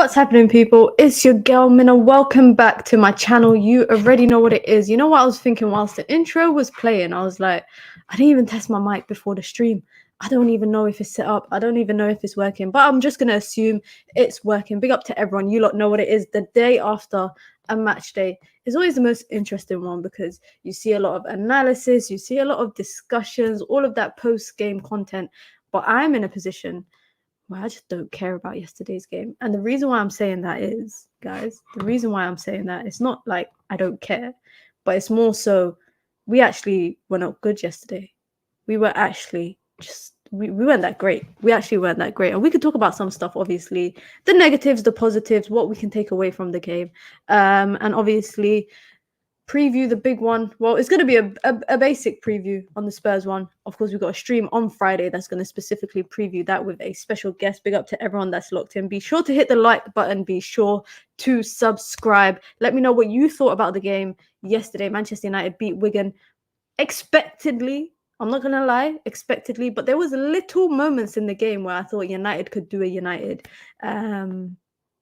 What's happening, people? It's your girl Mina. Welcome back to my channel. You already know what it is. You know what I was thinking whilst the intro was playing? I was like, I didn't even test my mic before the stream. I don't even know if it's set up. I don't even know if it's working, but I'm just going to assume it's working. Big up to everyone. You lot know what it is. The day after a match day is always the most interesting one because you see a lot of analysis, you see a lot of discussions, all of that post-game content. But I'm in a position where I just don't care about yesterday's game. And the reason why I'm saying that is, guys, the reason why I'm saying that, it's not like I don't care, but it's more so we actually were not good yesterday. We were actually just, we weren't that great. We actually weren't that great. And we could talk about some stuff, obviously, the negatives, the positives, what we can take away from the game. And obviously, preview the big one. Well, it's going to be a basic preview on the Spurs one. Of course, we've got a stream on Friday that's going to specifically preview that with a special guest. Big up to everyone that's locked in. Be sure to hit the like button. Be sure to subscribe. Let me know what you thought about the game yesterday. Manchester United beat Wigan expectedly. I'm not going to lie, expectedly. But there was little moments in the game where I thought United could do a United.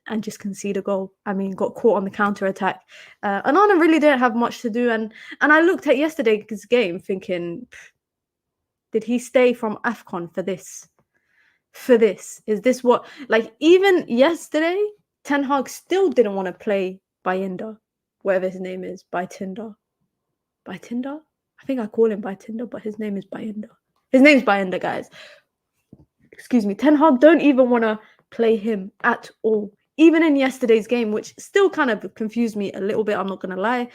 And just concede a goal. I mean, got caught on the counter-attack. Onana really didn't have much to do. And I looked at yesterday's game thinking, did he stay from AFCON for this? For this? Is this what... Like, even yesterday, Ten Hag still didn't want to play Bayinda, whatever his name is, Bayinda. Bayinda? I think I call him Bayinda, but his name is Bayinda. His name's Bayinda, guys. Excuse me. Ten Hag don't even want to play him at all. Even in yesterday's game, which still kind of confused me a little bit, I'm not going to lie,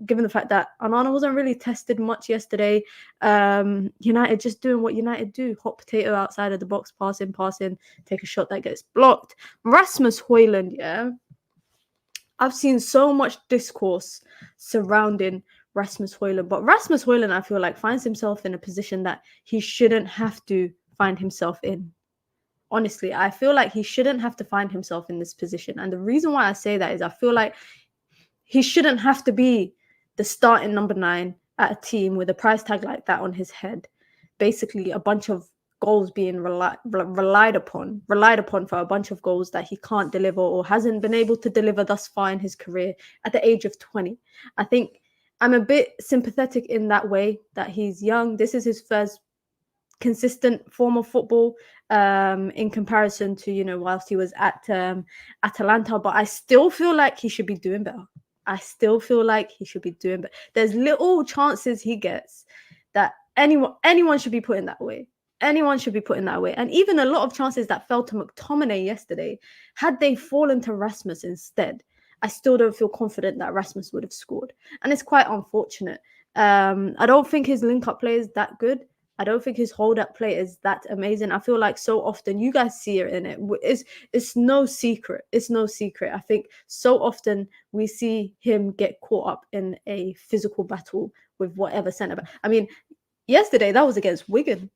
given the fact that Onana wasn't really tested much yesterday. United just doing what United do, hot potato outside of the box, passing, take a shot that gets blocked. Rasmus Højlund, yeah. I've seen so much discourse surrounding Rasmus Højlund, but Rasmus Højlund, I feel like, finds himself in a position that he shouldn't have to find himself in. Honestly, I feel like he shouldn't have to find himself in this position. And the reason why I say that is I feel like he shouldn't have to be the starting number 9 at a team with a price tag like that on his head. Basically, a bunch of goals being relied upon for a bunch of goals that he can't deliver or hasn't been able to deliver thus far in his career at the age of 20. I think I'm a bit sympathetic in that way, that he's young. This is his first consistent form of football in comparison to, you know, whilst he was at Atalanta, but I still feel like he should be doing better. I still feel like he should be doing better. There's little chances he gets that anyone should be put in that way. Anyone should be put in that way. And even a lot of chances that fell to McTominay yesterday, had they fallen to Rasmus instead, I still don't feel confident that Rasmus would have scored. And it's quite unfortunate. I don't think his link-up play is that good. I don't think his hold-up play is that amazing. I feel like so often, you guys see it in it. It's no secret. It's no secret. I think so often we see him get caught up in a physical battle with whatever centre-back. I mean, yesterday, that was against Wigan.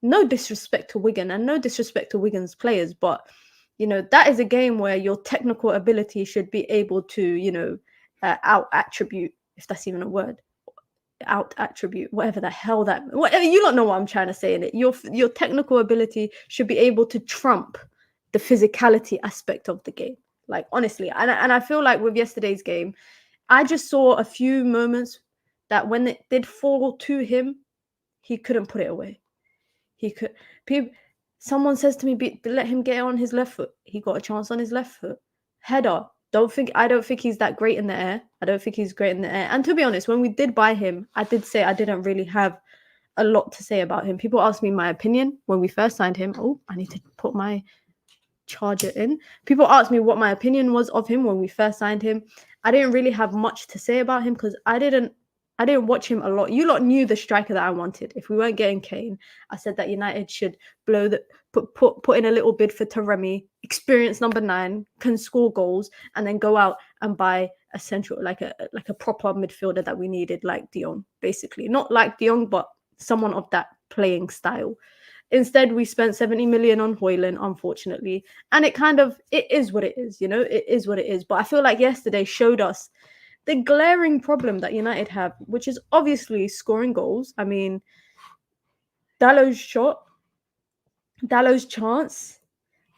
No disrespect to Wigan and no disrespect to Wigan's players, but, you know, that is a game where your technical ability should be able to, you know, out-attribute, if that's even a word. Out-attribute, whatever the hell that, whatever, you don't know what I'm trying to say in it. Your technical ability should be able to trump the physicality aspect of the game. Like, honestly, and I feel like with yesterday's game, I just saw a few moments that when it did fall to him, he couldn't put it away. He could. Someone says to me, let him get it on his left foot. He got a chance on his left foot. Header. I don't think he's that great in the air. I don't think he's great in the air. And to be honest, when we did buy him, I did say I didn't really have a lot to say about him. People asked me my opinion when we first signed him. Oh, I need to put my charger in. People asked me what my opinion was of him when we first signed him. I didn't really have much to say about him because I didn't watch him a lot. You lot knew the striker that I wanted. If we weren't getting Kane, I said that United should blow the put in a little bid for Taremi, experienced number 9, can score goals, and then go out and buy a central, like a proper midfielder that we needed, like De Jong, basically. Not like De Jong, but someone of that playing style. Instead, we spent 70 million on Højlund, unfortunately. And it is what it is, you know? It is what it is. But I feel like yesterday showed us the glaring problem that United have, which is obviously scoring goals. I mean, Dallow's chance,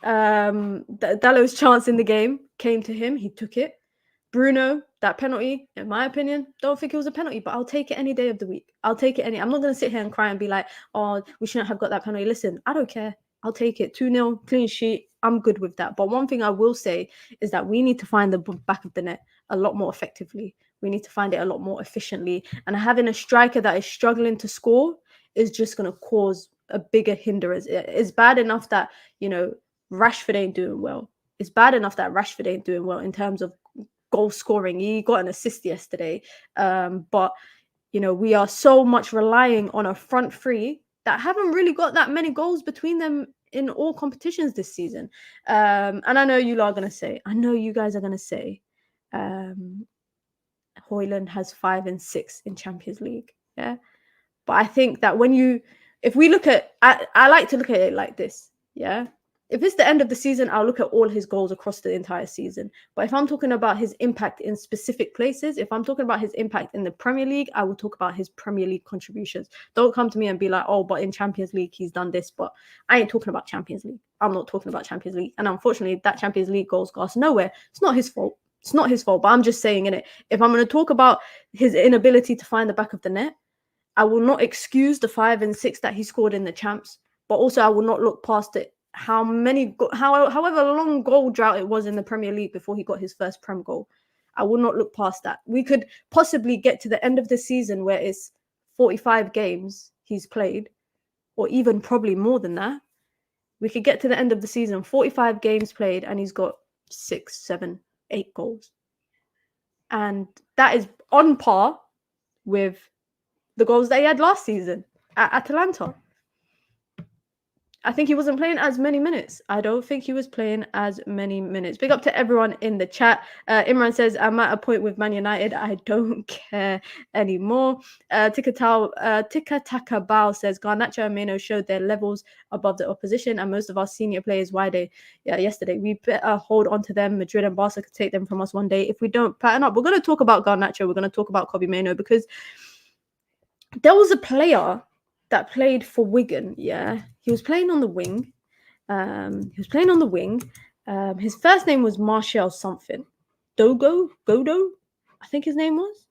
Dalot's chance in the game came to him. He took it. Bruno, that penalty, in my opinion, don't think it was a penalty, but I'll take it any day of the week. I'll take it any. I'm not going to sit here and cry and be like, oh, we shouldn't have got that penalty. Listen, I don't care. I'll take it. 2-0, clean sheet. I'm good with that. But one thing I will say is that we need to find the back of the net a lot more effectively. We need to find it a lot more efficiently. And having a striker that is struggling to score is just going to cause a bigger hindrance. It's bad enough that, you know, Rashford ain't doing well. It's bad enough that Rashford ain't doing well in terms of goal scoring. He got an assist yesterday. But, you know, we are so much relying on a front three that haven't really got that many goals between them in all competitions this season. And I know you lot are going to say, I know you guys are going to say, Højlund has 5 and 6 in Champions League. Yeah. But I think that if we look at, I like to look at it like this. Yeah. If it's the end of the season, I'll look at all his goals across the entire season. But if I'm talking about his impact in specific places, if I'm talking about his impact in the Premier League, I will talk about his Premier League contributions. Don't come to me and be like, oh, but in Champions League, he's done this. But I ain't talking about Champions League. I'm not talking about Champions League. And unfortunately, that Champions League goals got us nowhere. It's not his fault. It's not his fault. But I'm just saying, innit, if I'm going to talk about his inability to find the back of the net, I will not excuse the 5 and 6 that he scored in the champs. But also, I will not look past it. However long goal drought it was in the Premier League before he got his first Prem goal, I will not look past that. We could possibly get to the end of the season where it's 45 games he's played, or even probably more than that. We could get to the end of the season, 45 games played, and he's got 6, 7, 8 goals. And that is on par with the goals that he had last season at Atalanta. I think he wasn't playing as many minutes. I don't think he was playing as many minutes. Big up to everyone in the chat. Imran says, I'm at a point with Man United. I don't care anymore. Tikataka Bao says, Garnacho and Mino showed their levels above the opposition, and most of our senior players, yesterday. We better hold on to them. Madrid and Barca could take them from us one day if we don't pattern up. We're going to talk about Garnacho. We're going to talk about Kobbie Mainoo, because there was a player that played for Wigan. Yeah, he was playing on the wing. His first name was Martial something. Godo, I think his name was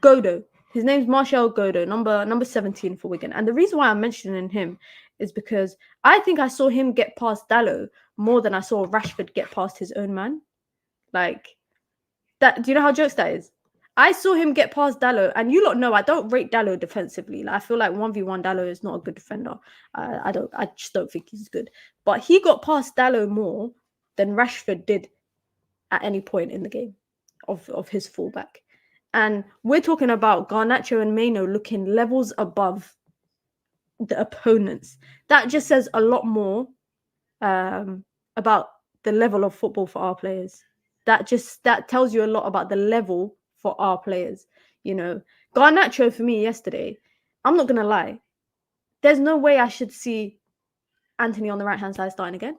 Godo. His name's Martial Godo, number 17 for Wigan. And the reason why I'm mentioning him is because I think I saw him get past Dalot more than I saw Rashford get past his own man. Like that. Do you know how jokes that is? I saw him get past Dalot, and you lot know I don't rate Dalot defensively. Like, I feel like 1v1 Dalot is not a good defender. I just don't think he's good. But he got past Dalot more than Rashford did at any point in the game of his fullback. And we're talking about Garnacho and Mainoo looking levels above the opponents. That just says a lot more about the level of football for our players. That tells you a lot about the level for our players. You know, Garnacho for me yesterday, I'm not gonna lie, there's no way I should see Anthony on the right hand side starting again.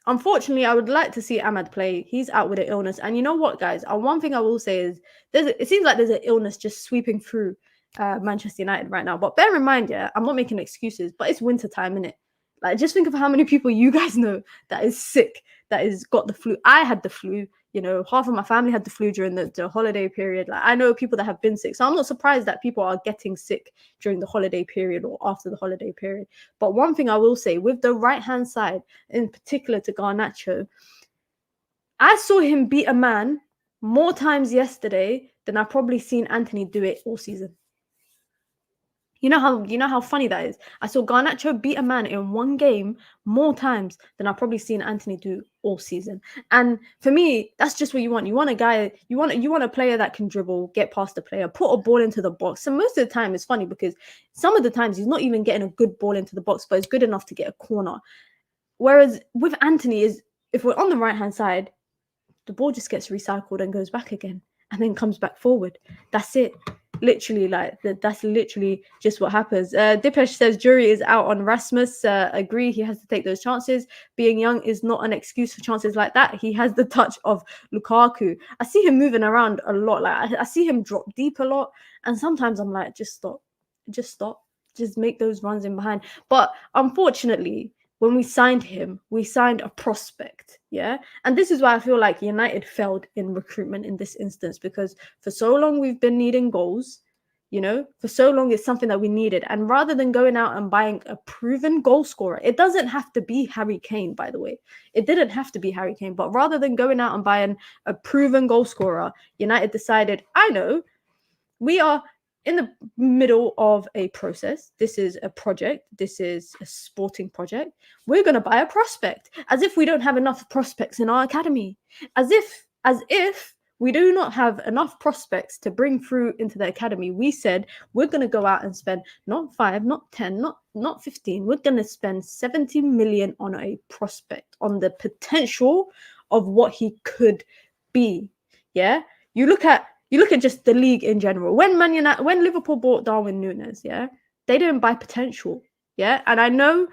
Unfortunately, I would like to see Ahmad play. He's out with an illness, and you know what, guys, one thing I will say is it seems like there's an illness just sweeping through Manchester United right now. But bear in mind, yeah, I'm not making excuses, but it's winter time, innit? Like, just think of how many people you guys know that is sick, that is got the flu. I had the flu. You know, half of my family had the flu during the holiday period. Like, I know people that have been sick. So I'm not surprised that people are getting sick during the holiday period or after the holiday period. But one thing I will say, with the right-hand side, in particular to Garnacho, I saw him beat a man more times yesterday than I've probably seen Anthony do it all season. You know how funny that is? I saw Garnacho beat a man in one game more times than I've probably seen Anthony do all season. And for me, that's just what you want. You want a guy, you want a player that can dribble, get past the player, put a ball into the box. And most of the time it's funny because some of the times he's not even getting a good ball into the box, but it's good enough to get a corner. Whereas with Anthony, if we're on the right-hand side, the ball just gets recycled and goes back again and then comes back forward. That's it. Literally, like that's literally just what happens. Dipesh says jury is out on Rasmus. Agree, he has to take those chances. Being young is not an excuse for chances like that. He has the touch of Lukaku. I see him moving around a lot. Like I see him drop deep a lot, and sometimes I'm like, just stop, just make those runs in behind. But unfortunately, when we signed him, we signed a prospect, yeah? And this is why I feel like United failed in recruitment in this instance, because for so long we've been needing goals, you know? For so long it's something that we needed. And rather than going out and buying a proven goal scorer, it doesn't have to be Harry Kane, by the way. It didn't have to be Harry Kane, but rather than going out and buying a proven goal scorer, United decided, I know, we are in the middle of a process. This is a project. This is a sporting project. We're going to buy a prospect, as if we don't have enough prospects in our academy, as if we do not have enough prospects to bring through into the academy. We said we're going to go out and spend not 5, not 10, not 15. We're going to spend 70 million on a prospect, on the potential of what he could be. Yeah, you look at just the league in general. When Liverpool bought Darwin Núñez, yeah, they didn't buy potential, yeah. And I know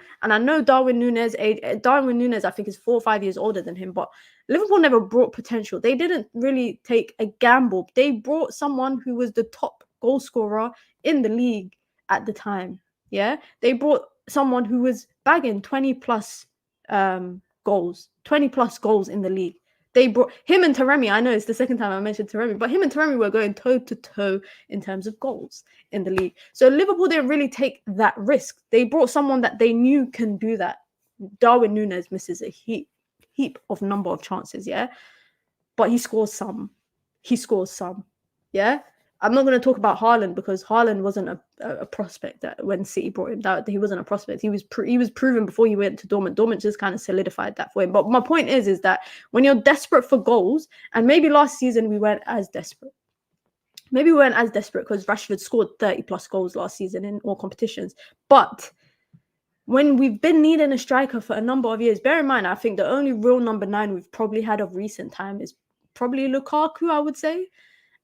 Darwin Núñez, I think, is 4 or 5 years older than him, but Liverpool never brought potential. They didn't really take a gamble. They brought someone who was the top goal scorer in the league at the time, yeah. They brought someone who was bagging 20 plus goals in the league. They brought him and Taremi. I know it's the second time I mentioned Taremi, but him and Taremi were going toe to toe in terms of goals in the league. So Liverpool didn't really take that risk. They brought someone that they knew can do that. Darwin Núñez misses a heap of number of chances, yeah, but he scores some. Yeah. I'm not going to talk about Haaland, because Haaland wasn't a prospect that when City brought him. That he wasn't a prospect. He was proven before he went to Dortmund. Dortmund just kind of solidified that for him. But my point is that when you're desperate for goals, and maybe last season we weren't as desperate. Maybe we weren't as desperate because Rashford scored 30 plus goals last season in all competitions. But when we've been needing a striker for a number of years, bear in mind, I think the only real number 9 we've probably had of recent time is probably Lukaku, I would say.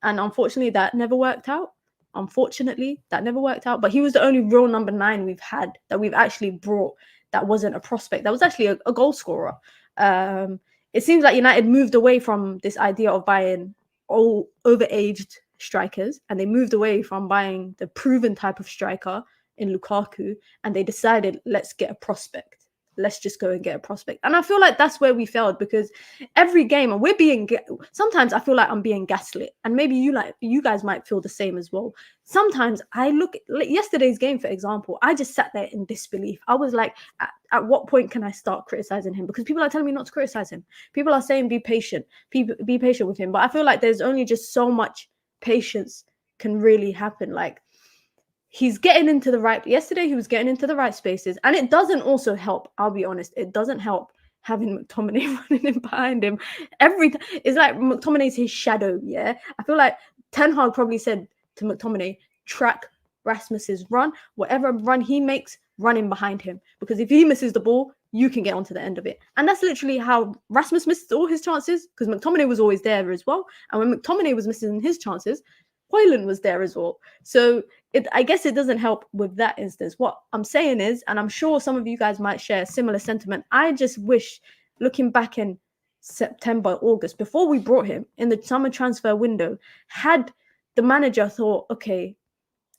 And unfortunately, that never worked out. But he was the only real number 9 we've had that we've actually brought that wasn't a prospect. That was actually a goal scorer. It seems like United moved away from this idea of buying all overaged strikers, and they moved away from buying the proven type of striker in Lukaku, and they decided, let's get a prospect. Let's just go and get a prospect. And I feel like that's where we failed, because every game, and sometimes I feel like I'm being gaslit, and maybe you guys might feel the same as well. Sometimes I look at yesterday's game, for example, I just sat there in disbelief. I was like, at what point can I start criticizing him? Because people are telling me not to criticize him. People are saying be patient with him. But I feel like there's only just so much patience can really happen. Like, he's getting into the right. Yesterday, he was getting into the right spaces, and it doesn't also help. I'll be honest, it doesn't help having McTominay running in behind him every time. It's like McTominay's his shadow. Yeah, I feel like Ten Hag probably said to McTominay, track Rasmus's run, whatever run he makes, run in behind him, because if he misses the ball, you can get onto the end of it. And that's literally how Rasmus missed all his chances, because McTominay was always there as well. And when McTominay was missing his chances, Højlund was there as well. So I guess it doesn't help with that instance. What I'm saying is, and I'm sure some of you guys might share a similar sentiment, I just wish, looking back in September, August, before we brought him in the summer transfer window, had the manager thought, okay,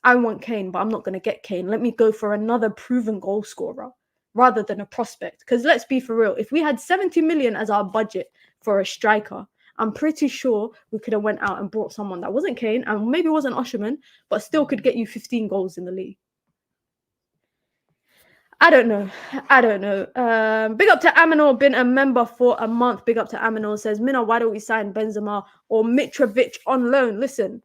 I want Kane, but I'm not going to get Kane. Let me go for another proven goal scorer rather than a prospect. Because let's be for real, if we had 70 million as our budget for a striker, I'm pretty sure we could have went out and brought someone that wasn't Kane and maybe wasn't Osherman, but still could get you 15 goals in the league. I don't know. Big up to Aminor, been a member for a month. Big up to Aminor, says, Mina, why don't we sign Benzema or Mitrovic on loan? Listen,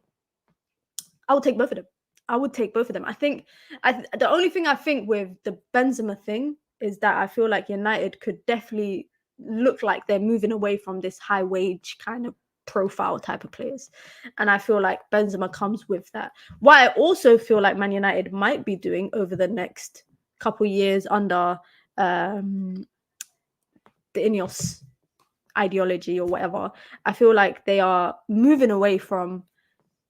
I would take both of them. I think the only thing I think with the Benzema thing is that I feel like United could definitely look like they're moving away from this high wage kind of profile type of players, and I feel like Benzema comes with that. What I also feel like Man United might be doing over the next couple years under the Ineos ideology or whatever, I feel like they are moving away from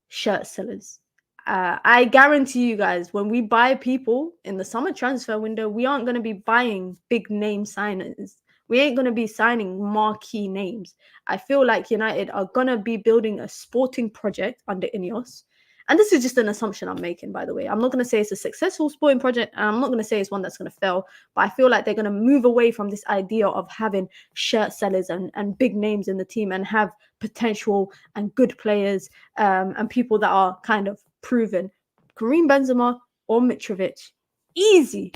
shirt sellers. I guarantee you guys, when we buy people in the summer transfer window, we aren't going to be buying big name signers. We ain't going to be signing marquee names. I feel like United are going to be building a sporting project under Ineos, and this is just an assumption I'm making, by the way. I'm not going to say it's a successful sporting project, and I'm not going to say it's one that's going to fail, but I feel like they're going to move away from this idea of having shirt sellers and big names in the team, and have potential and good players, and people that are kind of proven. Karim Benzema or Mitrovic, easy,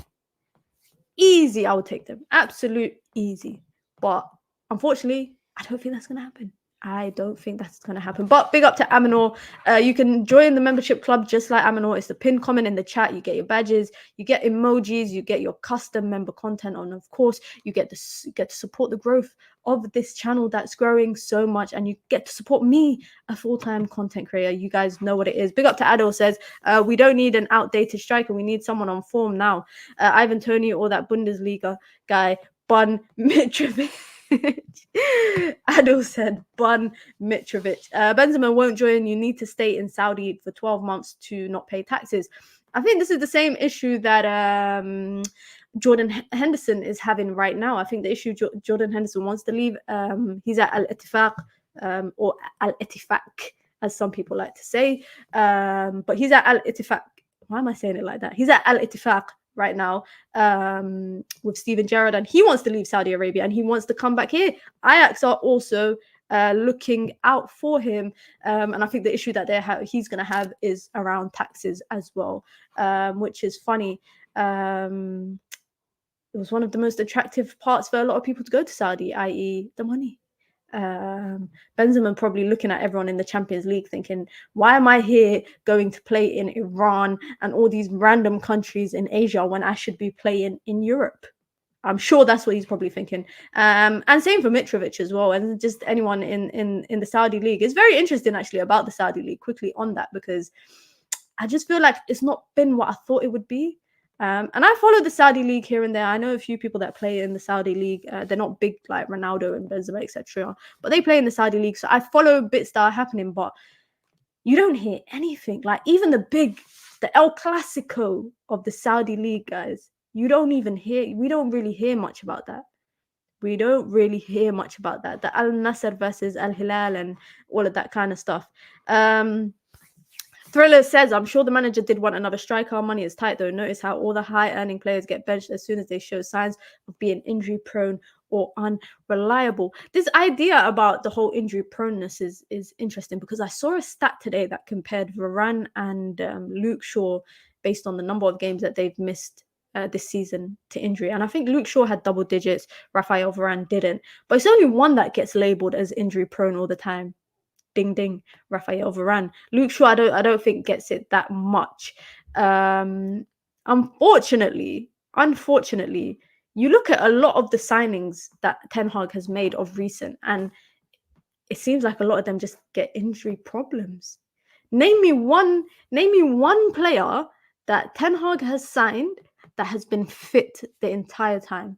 I would take them, absolute easy. But unfortunately, I don't think that's going to happen. I don't think that's going to happen. But big up to Aminor. You can join the membership club just like Aminor. It's the pinned comment in the chat. You get your badges, you get emojis, you get your custom member content, and of course, you get to support the growth of this channel that's growing so much, and you get to support me, a full-time content creator. You guys know what it is. Big up to Adol says, we don't need an outdated striker. We need someone on form now. Ivan Toney or that Bundesliga guy, Bun Mitrovic. Adil said, Bun Mitrovic. Benzema won't join. You need to stay in Saudi for 12 months to not pay taxes. I think this is the same issue that Jordan Henderson is having right now. I think the issue Jordan Henderson wants to leave. He's at Al-Ittifaq, or Al-Ittifaq, as some people like to say. But he's at Al-Ittifaq. Why am I saying it like that? He's at Al-Ittifaq right now, with Steven Gerrard, and he wants to leave Saudi Arabia and he wants to come back here. Ajax are also looking out for him, and I think the issue that he's going to have is around taxes as well, which is funny. It was one of the most attractive parts for a lot of people to go to Saudi, i.e. the money. Benzema probably looking at everyone in the Champions League thinking, why am I here going to play in Iran and all these random countries in Asia when I should be playing in Europe? I'm sure that's what he's probably thinking. And same for Mitrovic as well, and just anyone in the Saudi League. It's very interesting actually about the Saudi League, quickly on that, because I just feel like it's not been what I thought it would be. And I follow the Saudi League here and there. I know a few people that play in the Saudi League. They're not big like Ronaldo and Benzema, etc., but they play in the Saudi League. So I follow bits that are happening, but you don't hear anything. Like even the El Clasico of the Saudi League, guys, we don't really hear much about that. We don't really hear much about that. The Al Nasser versus Al Hilal and all of that kind of stuff. Thriller says, I'm sure the manager did want another striker. Money is tight though. Notice how all the high-earning players get benched as soon as they show signs of being injury-prone or unreliable. This idea about the whole injury proneness is interesting, because I saw a stat today that compared Varane and Luke Shaw based on the number of games that they've missed this season to injury. And I think Luke Shaw had double digits. Rafael Varane didn't. But it's only one that gets labelled as injury-prone all the time. Ding ding, Rafael Varane. Luke Shaw, I don't think gets it that much. Unfortunately, you look at a lot of the signings that Ten Hag has made of recent, and it seems like a lot of them just get injury problems. Name me one player that Ten Hag has signed that has been fit the entire time,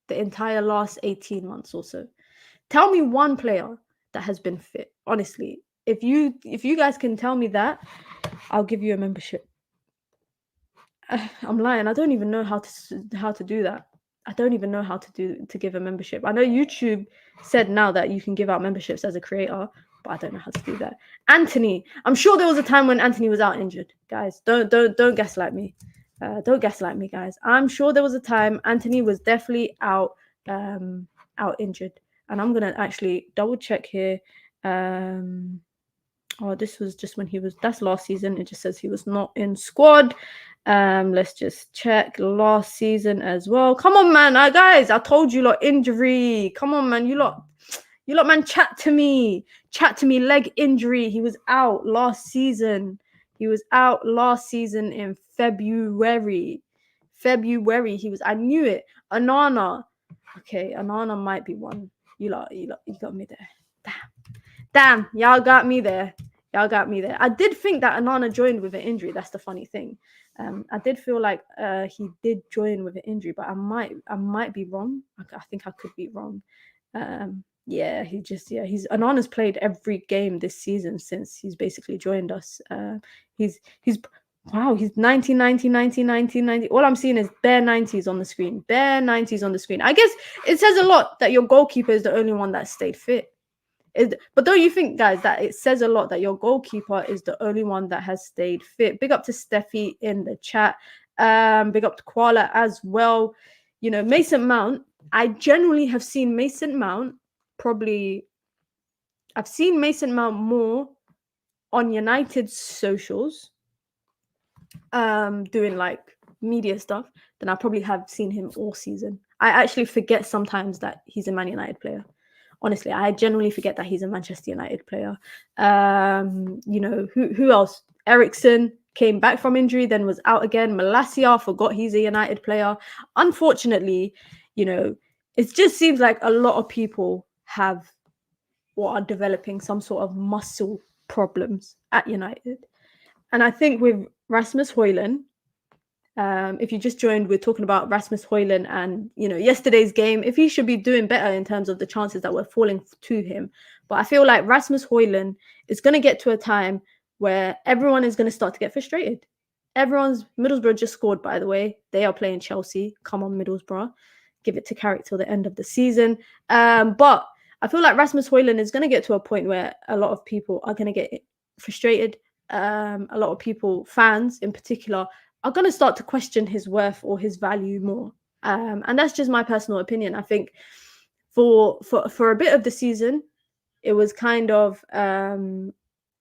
the entire last 18 months or so. Tell me one player that has been fit. Honestly, if you guys can tell me that, I'll give you a membership. I'm lying. I don't even know how to do that. I don't even know how to give a membership. I know YouTube said now that you can give out memberships as a creator, but I don't know how to do that. Anthony, I'm sure there was a time when Anthony was out injured. Guys, don't gaslight me. Don't gaslight me, guys. I'm sure there was a time Anthony was definitely out injured. And I'm gonna actually double check here. Oh, this was just when that's last season. It just says he was not in squad. Let's just check last season as well. Come on, man. Guys, I told you lot injury. Come on, man. You lot, man, chat to me. Leg injury. He was out last season. In February. I knew it. Anana. Okay, Anana might be one. You got me there. Damn, y'all got me there. I did think that Anana joined with an injury. That's the funny thing. I did feel like he did join with an injury, but I might be wrong. I think I could be wrong. Anana's played every game this season since he's basically joined us. He's 90. All I'm seeing is bare 90s on the screen. I guess it says a lot that your goalkeeper is the only one that stayed fit. But don't you think, guys, that it says a lot that your goalkeeper is the only one that has stayed fit? Big up to Steffi in the chat. Big up to Koala as well. You know, Mason Mount. I generally have seen Mason Mount I've seen Mason Mount more on United's socials, doing like media stuff than I probably have seen him all season. I actually forget sometimes that he's a Man United player. Honestly, I genuinely forget that he's a Manchester United player. You know, who else? Ericsson came back from injury, then was out again. Malacia, forgot he's a United player. Unfortunately, you know, it just seems like a lot of people have or are developing some sort of muscle problems at United. And I think with Rasmus Højlund, if you just joined, we're talking about Rasmus Højlund and, you know, yesterday's game, if he should be doing better in terms of the chances that were falling to him. But I feel like Rasmus Højlund is going to get to a time where everyone is going to start to get frustrated. Middlesbrough just scored, by the way. They are playing Chelsea. Come on, Middlesbrough. Give it to Carrington till the end of the season. But I feel like Rasmus Højlund is going to get to a point where a lot of people are going to get frustrated. A lot of people, fans in particular, are going to start to question his worth or his value more. And that's just my personal opinion. I think for a bit of the season, it was kind of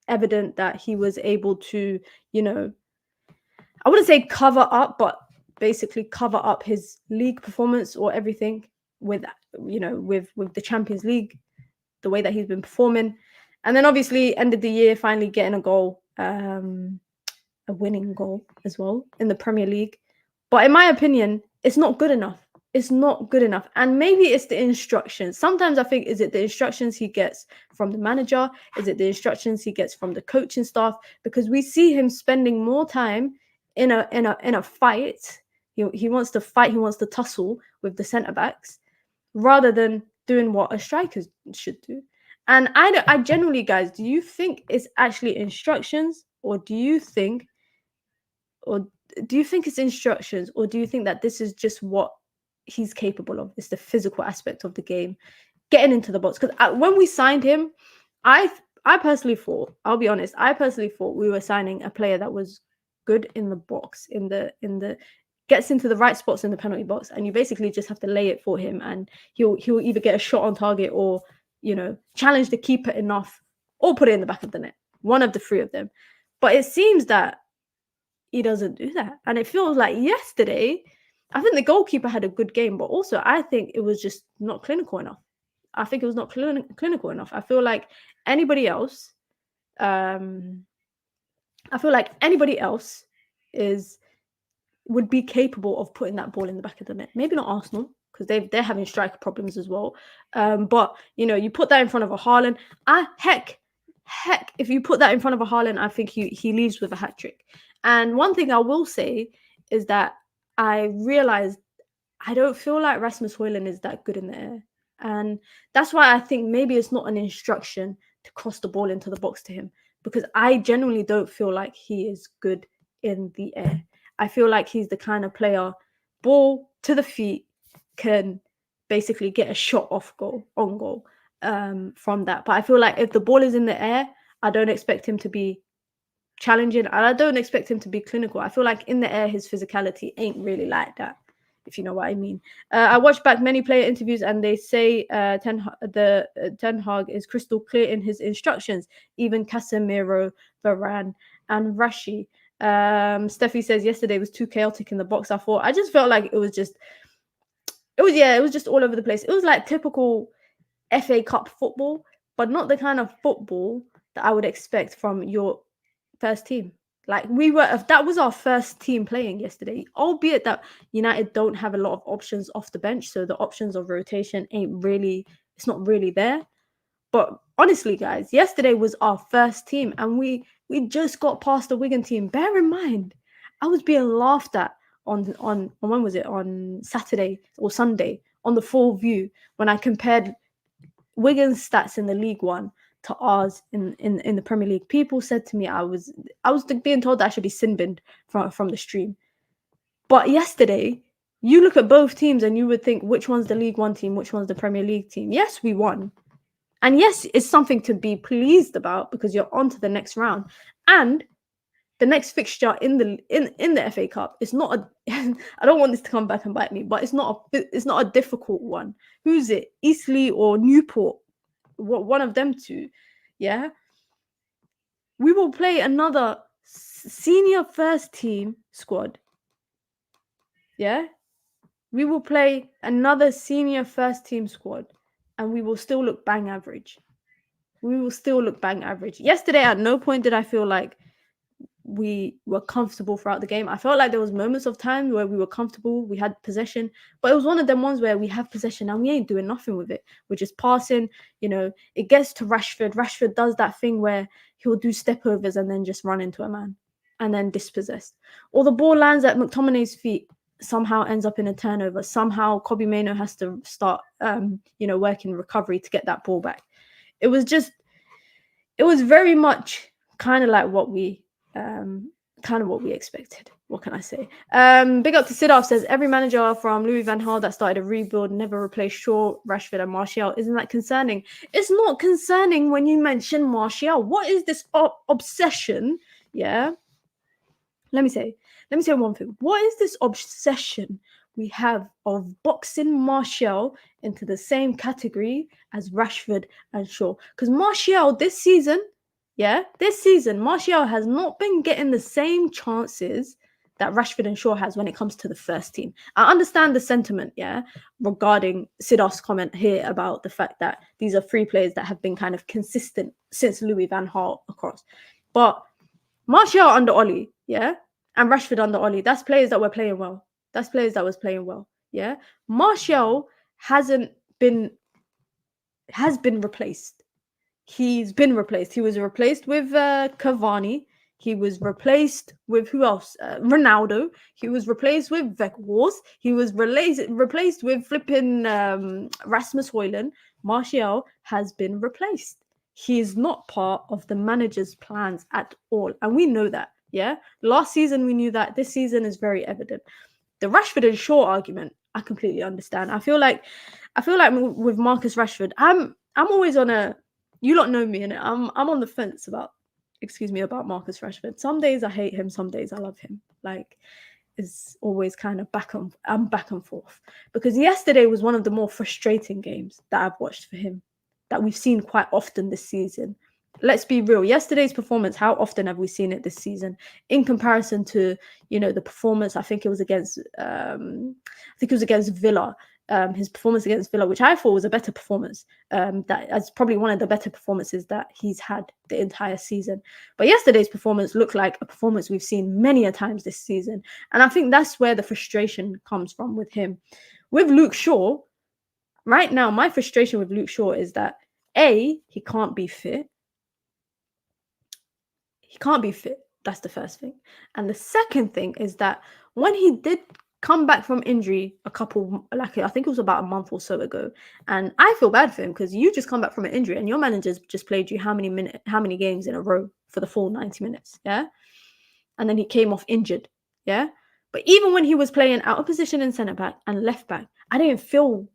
evident that he was able to, you know, I wouldn't say cover up, but basically cover up his league performance or everything with, you know, with the Champions League, the way that he's been performing. And then obviously ended the year finally getting a goal, a winning goal as well in the Premier League. But in my opinion, it's not good enough. It's not good enough. And maybe it's the instructions. Sometimes I think, is it the instructions he gets from the manager? Is it the instructions he gets from the coaching staff? Because we see him spending more time in a fight. He wants to fight, he wants to tussle with the centre-backs rather than doing what a striker should do. And I genuinely, guys, do you think it's actually instructions, or do you think it's instructions, or do you think that this is just what he's capable of? It's the physical aspect of the game, getting into the box. Because when we signed him, I personally thought, I'll be honest, I personally thought we were signing a player that was good in the box, in the gets into the right spots in the penalty box, and you basically just have to lay it for him, and he'll either get a shot on target, or, you know, challenge the keeper enough, or put it in the back of the net. One of the three of them. But it seems that he doesn't do that. And it feels like yesterday, I think the goalkeeper had a good game, but also I think it was just not clinical enough. I think it was not clinical enough. I feel like anybody else, would be capable of putting that ball in the back of the net. Maybe not Arsenal, because they're having striker problems as well. But, you know, you put that in front of a Haaland. Heck, if you put that in front of a Haaland, I think he leaves with a hat-trick. And one thing I will say is that I realized I don't feel like Rasmus Højlund is that good in the air. And that's why I think maybe it's not an instruction to cross the ball into the box to him, because I genuinely don't feel like he is good in the air. I feel like he's the kind of player, ball to the feet, can basically get a shot on goal from that. But I feel like if the ball is in the air, I don't expect him to be challenging, and I don't expect him to be clinical. I feel like in the air, his physicality ain't really like that, if you know what I mean. I watched back many player interviews, and they say Ten Hag is crystal clear in his instructions. Even Casemiro, Varane, and Rashi. Steffi says yesterday was too chaotic in the box. I just felt like it was just all over the place. It was like typical FA Cup football, but not the kind of football that I would expect from your first team. Like, that was our first team playing yesterday, albeit that United don't have a lot of options off the bench, so the options of rotation it's not really there. But honestly, guys, yesterday was our first team, and we just got past the Wigan team. Bear in mind, I was being laughed at on when was it, on Saturday or Sunday, on the Full View, when I compared Wigan's stats in the League One to ours in the Premier League. People said to me I was being told that I should be sin-binned from the stream. But yesterday, you look at both teams and you would think, which one's the League One team, which one's the Premier League team? Yes, we won. And yes, it's something to be pleased about because you're on to the next round. And the next fixture in the FA Cup is not a I don't want this to come back and bite me, but it's not a difficult one. Who's it? Eastleigh or Newport? One of them two. Yeah. We will play another senior first team squad. Yeah. We will play another senior first team squad and we will still look bang average. We will still look bang average. Yesterday, at no point did I feel like we were comfortable throughout the game. I felt like there was moments of time where we were comfortable, we had possession, but it was one of them ones where we have possession and we ain't doing nothing with it. We're just passing, it gets to Rashford. Rashford does that thing where he'll do step overs and then just run into a man and then dispossessed. Or the ball lands at McTominay's feet, somehow ends up in a turnover. Somehow Kobbie Mainoo has to start, working recovery to get that ball back. It was very much kind of like what we expected. What can I say? Big up to Sidolf says every manager from Louis van Gaal that started a rebuild never replaced Shaw, Rashford, and Martial. Isn't that concerning? It's not concerning when you mention Martial. What is this obsession? Yeah. Let me say one thing. What is this obsession we have of boxing Martial into the same category as Rashford and Shaw? Because Martial this season, Martial has not been getting the same chances that Rashford and Shaw has when it comes to the first team. I understand the sentiment, regarding Sidolf's comment here about the fact that these are three players that have been kind of consistent since Louis van Gaal across. But Martial under Oli, and Rashford under Oli, that's players that were playing well. That's players that was playing well, Martial has been replaced. He's been replaced. He was replaced with Cavani. He was replaced with who else? Ronaldo. He was replaced with Weghorst. He was replaced with flipping Rasmus Højlund. Martial has been replaced. He is not part of the manager's plans at all. And we know that, Last season, we knew that. This season is very evident. The Rashford and Shaw argument, I completely understand. I feel like with Marcus Rashford, I'm always on a, you lot know me, and I'm on the fence about Marcus Rashford. Some days I hate him, some days I love him. Like, it's always kind of I'm back and forth. Because yesterday was one of the more frustrating games that I've watched for him, that we've seen quite often this season. Let's be real. Yesterday's performance, how often have we seen it this season? In comparison to, the performance, I think it was against Villa. His performance against Villa, which I thought was a better performance. That's probably one of the better performances that he's had the entire season. But yesterday's performance looked like a performance we've seen many a times this season. And I think that's where the frustration comes from with him. With Luke Shaw, right now, my frustration with Luke Shaw is that, A, he can't be fit. He can't be fit. That's the first thing. And the second thing is that when he did come back from injury I think it was about a month or so ago, and I feel bad for him because you just come back from an injury and your manager's just played you how many games in a row for the full 90 minutes, and then he came off injured, but even when he was playing out of position in centre back and left back, I didn't feel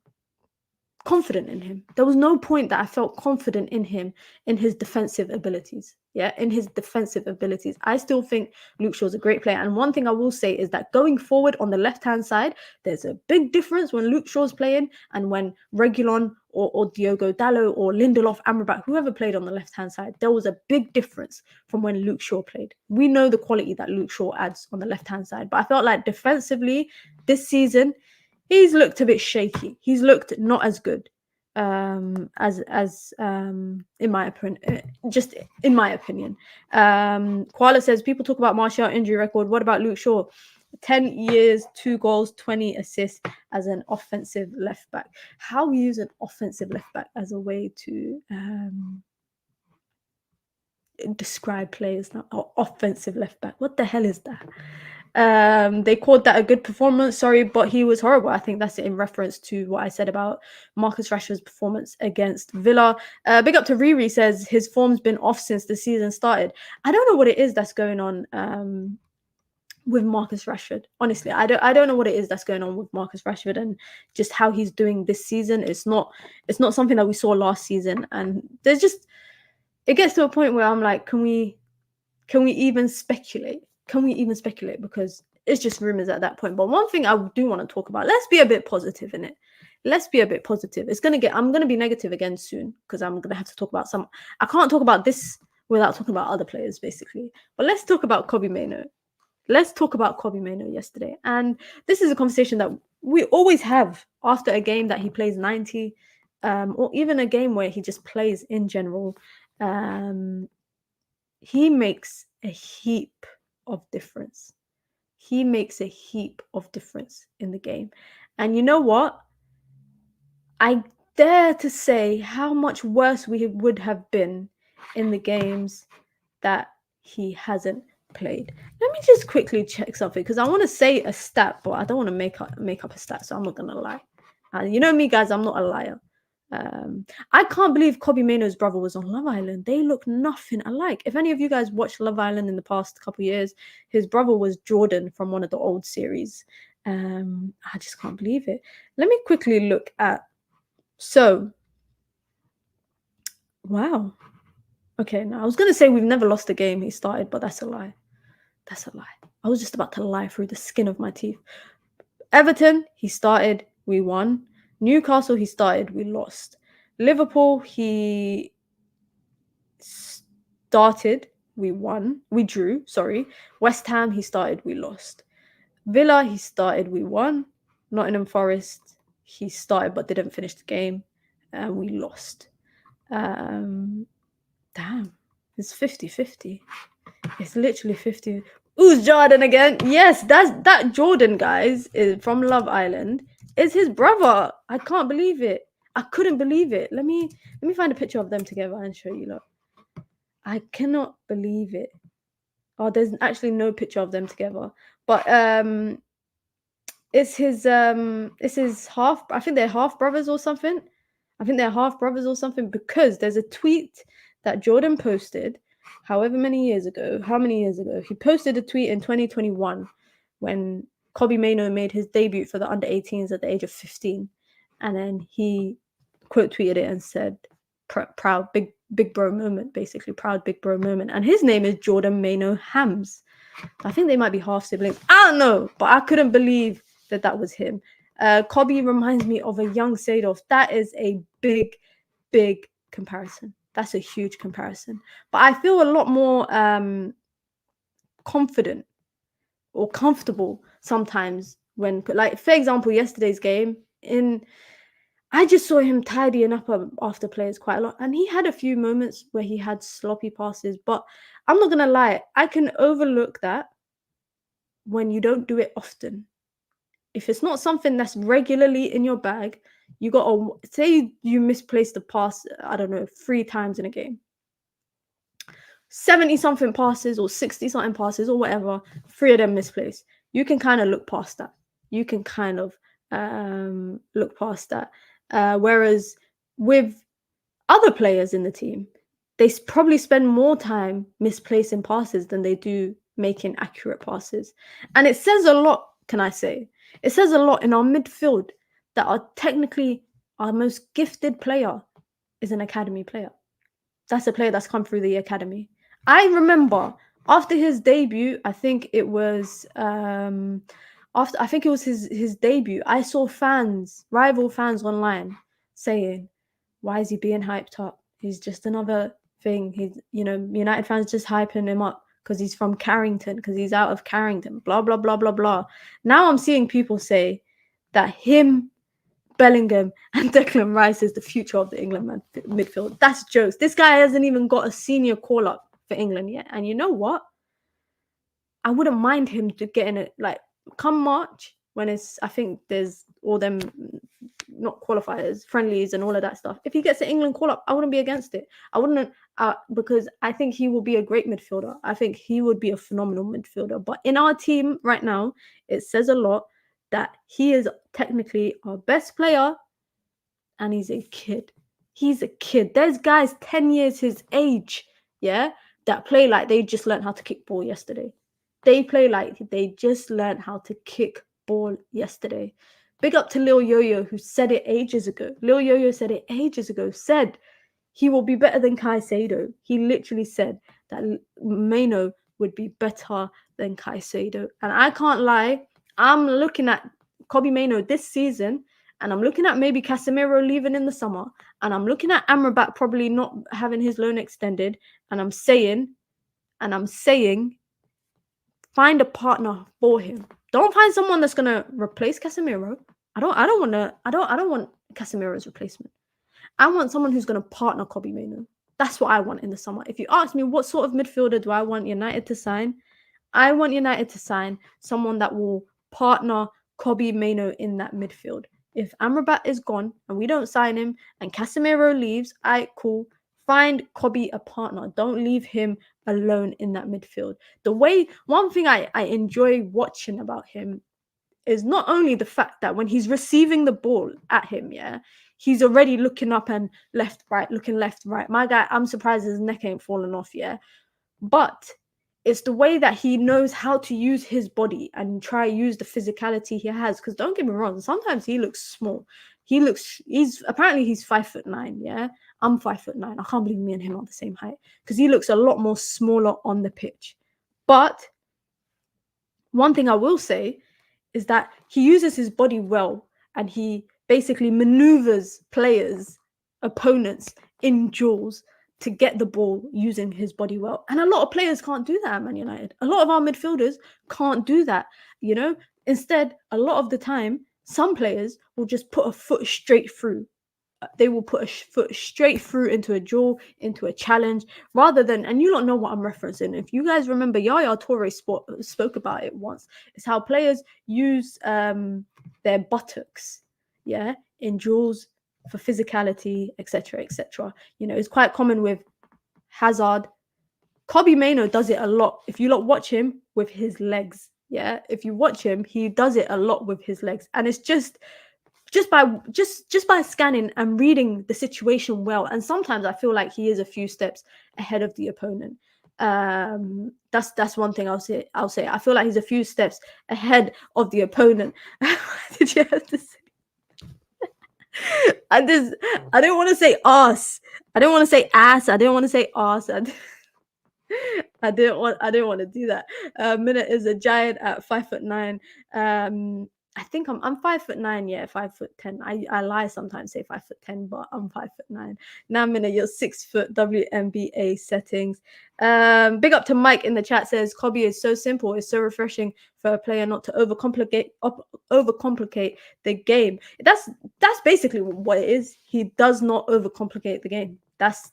confident in him. There was no point that I felt confident in him in his defensive abilities. I still think Luke Shaw's a great player. And one thing I will say is that going forward on the left-hand side, there's a big difference when Luke Shaw's playing and when Reguilon or Diogo Dalot or Lindelof, Amrabat, whoever played on the left-hand side. There was a big difference from when Luke Shaw played. We know the quality that Luke Shaw adds on the left-hand side. But I felt like defensively this season, he's looked a bit shaky. He's looked not as good as in my opinion. Just in my opinion. Koala says people talk about Martial injury record. What about Luke Shaw? 10 years, 2 goals, 20 assists as an offensive left back. How we use an offensive left back as a way to describe players now. Offensive left back. What the hell is that? They called that a good performance, sorry, but he was horrible. I think that's in reference to what I said about Marcus Rashford's performance against Villa. Big up to Riri, says his form's been off since the season started. I don't know what it is that's going on with Marcus Rashford. Honestly, I don't know what it is that's going on with Marcus Rashford and just how he's doing this season. It's not something that we saw last season, and there's just, it gets to a point where I'm like, can we even speculate? Can we even speculate? Because it's just rumors at that point. But one thing I do want to talk about, let's be a bit positive in it. Let's be a bit positive. I'm gonna be negative again soon because I'm gonna have to talk about some. I can't talk about this without talking about other players, basically. But let's talk about Kobbie Mainoo. Let's talk about Kobbie Mainoo yesterday. And this is a conversation that we always have after a game that he plays 90, or even a game where he just plays in general. He makes a heap of difference. He makes a heap of difference in the game. And you know what? I dare to say how much worse we would have been in the games that he hasn't played. Let me just quickly check something because I want to say a stat, but I don't want to make up a stat, so I'm not gonna lie. You know me, guys, I'm not a liar. I can't believe Kobbie Mainoo's brother was on Love Island. They look nothing alike. If any of you guys watched Love Island in the past couple of years, his brother was Jordan from one of the old series. I just can't believe it. Let me quickly look at. So, wow. Okay, now I was gonna say we've never lost a game he started, but that's a lie. That's a lie. I was just about to lie through the skin of my teeth. Everton, he started, we won. Newcastle, he started, we lost. Liverpool, he started, we won. We drew, sorry. West Ham, he started, we lost. Villa, he started, we won. Nottingham Forest, he started but didn't finish the game, and we lost. Damn, it's 50-50. It's literally 50. Who's Jordan again? Yes, that Jordan, guys, is from Love Island. Is his brother. I can't believe it. I couldn't believe it. Let me find a picture of them together and show you. Look, I cannot believe it. Oh, there's actually no picture of them together. But it's his half. I think they're half brothers or something. Because there's a tweet that Jordan posted how many years ago, he posted a tweet in 2021 when Kobbie Mainoo made his debut for the under-18s at the age of 15, and then he quote tweeted it and said, proud big bro moment, basically, proud big bro moment. And his name is Jordan Mainoo Hams. I think they might be half siblings, I don't know, but I couldn't believe that was him. Kobbie reminds me of a young Seedorf. That is a big comparison. That's a huge comparison. But I feel a lot more confident or comfortable sometimes when, like, for example, yesterday's game, I just saw him tidying up after players quite a lot. And he had a few moments where he had sloppy passes, but I'm not going to lie, I can overlook that when you don't do it often. If it's not something that's regularly in your bag, you got to say you misplaced the pass, I don't know, 3 times in a game. 70 something passes or 60 something passes or whatever, 3 of them misplaced. You can kind of look past that. Look past that. Whereas with other players in the team, they probably spend more time misplacing passes than they do making accurate passes. And it says a lot, can I say? It says a lot in our midfield that our most gifted player is an academy player. That's a player that's come through the academy. I remember after his debut, I think it was his debut, I saw rival fans online saying, why is he being hyped up? He's just another thing. He's, United fans just hyping him up because he's from Carrington, because he's out of Carrington, blah, blah, blah, blah, blah. Now I'm seeing people say that him, Bellingham, and Declan Rice is the future of the England midfield. That's jokes. This guy hasn't even got a senior call-up for England yet. And you know what? I wouldn't mind him to get in it, like, come March, when I think there's all them, not qualifiers, friendlies and all of that stuff. If he gets an England call-up, I wouldn't be against it. I wouldn't, because I think he will be a great midfielder. I think he would be a phenomenal midfielder. But in our team right now, it says a lot that he is technically our best player, and he's a kid. He's a kid. There's guys 10 years his age, yeah, that play like they just learned how to kick ball yesterday. They play like they just learned how to kick ball yesterday. Big up to Lil Yo-Yo, who said it ages ago. Lil Yo-Yo said it ages ago, said he will be better than Caicedo. He literally said that Meno would be better than Caicedo. And I can't lie, I'm looking at Kobbie Mainoo this season, and I'm looking at maybe Casemiro leaving in the summer, and I'm looking at Amrabat probably not having his loan extended, and I'm saying, find a partner for him. Don't find someone that's gonna replace Casemiro. I don't want Casemiro's replacement. I want someone who's gonna partner Kobbie Mainoo. That's what I want in the summer. If you ask me what sort of midfielder do I want United to sign, I want United to sign someone that will partner Kobbie Mainoo in that midfield. If Amrabat is gone and we don't sign him and Casemiro leaves, cool. Find Kobbie a partner. Don't leave him alone in that midfield. One thing I enjoy watching about him is not only the fact that when he's receiving the ball at him, he's already looking up and looking left, right. My guy, I'm surprised his neck ain't fallen off, But it's the way that he knows how to use his body and try use the physicality he has. Because don't get me wrong, sometimes he looks small. He's 5'9", I'm 5'9". I can't believe me and him are the same height. Because he looks a lot more smaller on the pitch. But one thing I will say is that he uses his body well, and he basically maneuvers opponents in duels to get the ball using his body well. And a lot of players can't do that at Man United. A lot of our midfielders can't do that, Instead, a lot of the time, some players will just put a foot straight through. They will put a foot straight through into a duel, into a challenge, rather than, and you don't know what I'm referencing. If you guys remember, Yaya Toure spoke about it once. It's how players use their buttocks, in duels for physicality, etc., etc. It's quite common with Hazard. Kobbie Mainoo does it a lot. If you watch him with his legs, if you watch him, he does it a lot with his legs, and it's just by scanning and reading the situation well. And sometimes I feel like he is a few steps ahead of the opponent. That's one thing I'll say. I feel like he's a few steps ahead of the opponent. Did you have to say? I don't want to say ass. I don't want to say ass. I don't want to say ass. I didn't want to do that. Mina is a giant at 5'9". I think I'm 5'9", 5'10". I lie sometimes, say 5'10", but I'm 5'9". Now, Mina, you're 6 foot WNBA settings. Big up to Mike in the chat, says Kobbie is so simple. It's so refreshing for a player not to overcomplicate the game. That's basically what it is. He does not overcomplicate the game. That's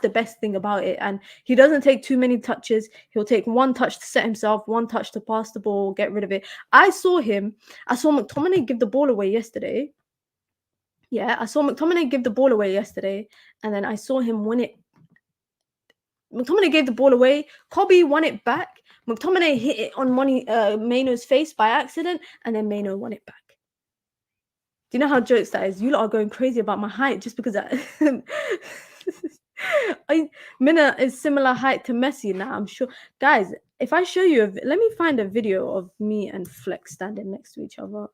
the best thing about it. And he doesn't take too many touches. He'll take one touch to set himself, one touch to pass the ball, get rid of it. I saw McTominay give the ball away yesterday. I saw McTominay give the ball away yesterday. And then I saw him win it. McTominay gave the ball away. Kobbie won it back. McTominay hit it on Mainoo's face by accident. And then Mainoo won it back. Do you know how jokes that is? You lot are going crazy about my height just because Mina is similar height to Messi now, I'm sure. Guys, if I show you, let me find a video of me and Flex standing next to each other.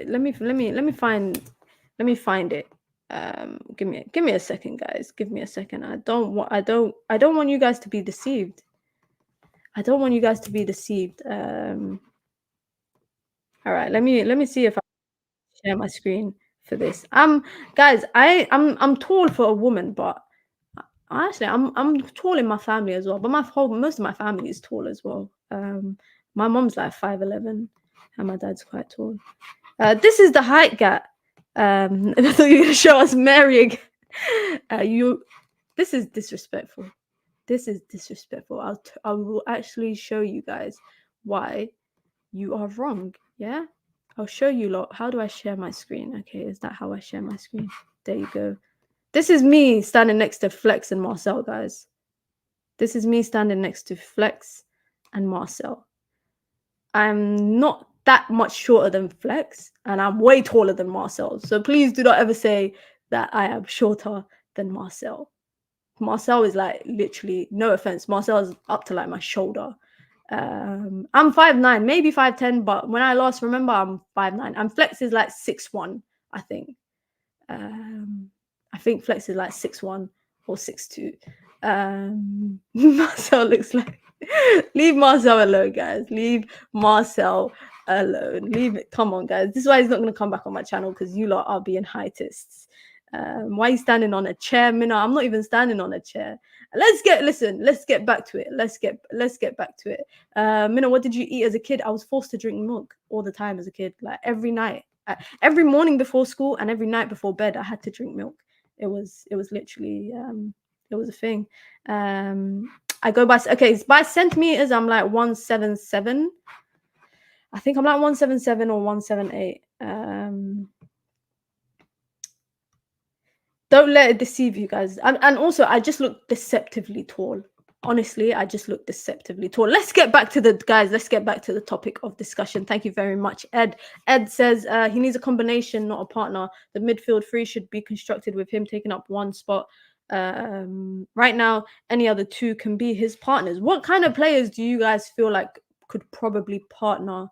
Let me find it. Give me a second, guys. Give me a second. I don't want you guys to be deceived. All right, let me see if I can share my screen for this. Guys, I'm tall for a woman, but actually I'm tall in my family as well. But most of my family is tall as well. My mom's like 5'11", and my dad's quite tall. This is the height gap. I thought you were gonna show us Mary again. This is disrespectful. I will actually show you guys why you are wrong. Yeah, I'll show you lot. How do I share my screen? Okay, is that how I share my screen? There you go. This is me standing next to Flex and Marcel, guys. This is me standing next to Flex and Marcel. I'm not that much shorter than Flex, and I'm way taller than Marcel. So please do not ever say that I am shorter than Marcel. Marcel is like literally, no offense, Marcel is up to like my shoulder. I'm 5'9", maybe 5'10", but when I last remember, I'm 5'9". And Flex is like 6'1", I think. I think Flex is like 6'1" or 6'2". Marcel looks like leave Marcel alone, guys. Leave Marcel alone. Leave it. Come on, guys. This is why he's not going to come back on my channel, because you lot are being heightist. Why are you standing on a chair, Mina? I'm not even standing on a chair. Let's get back to it. Let's get back to it. Mina, what did you eat as a kid? I was forced to drink milk all the time as a kid, like every night. Every morning before school and every night before bed, I had to drink milk. It was literally it was a thing. I go by by centimeters, I'm like 177. I think I'm like 177 or 178. Don't let it deceive you guys. And also, I just look deceptively tall. Honestly, I just look deceptively tall. Let's get back to the guys. Let's get back to the topic of discussion. Thank you very much, Ed. Ed says he needs a combination, not a partner. The midfield three should be constructed with him taking up one spot. Right now, any other two can be his partners. What kind of players do you guys feel like could probably partner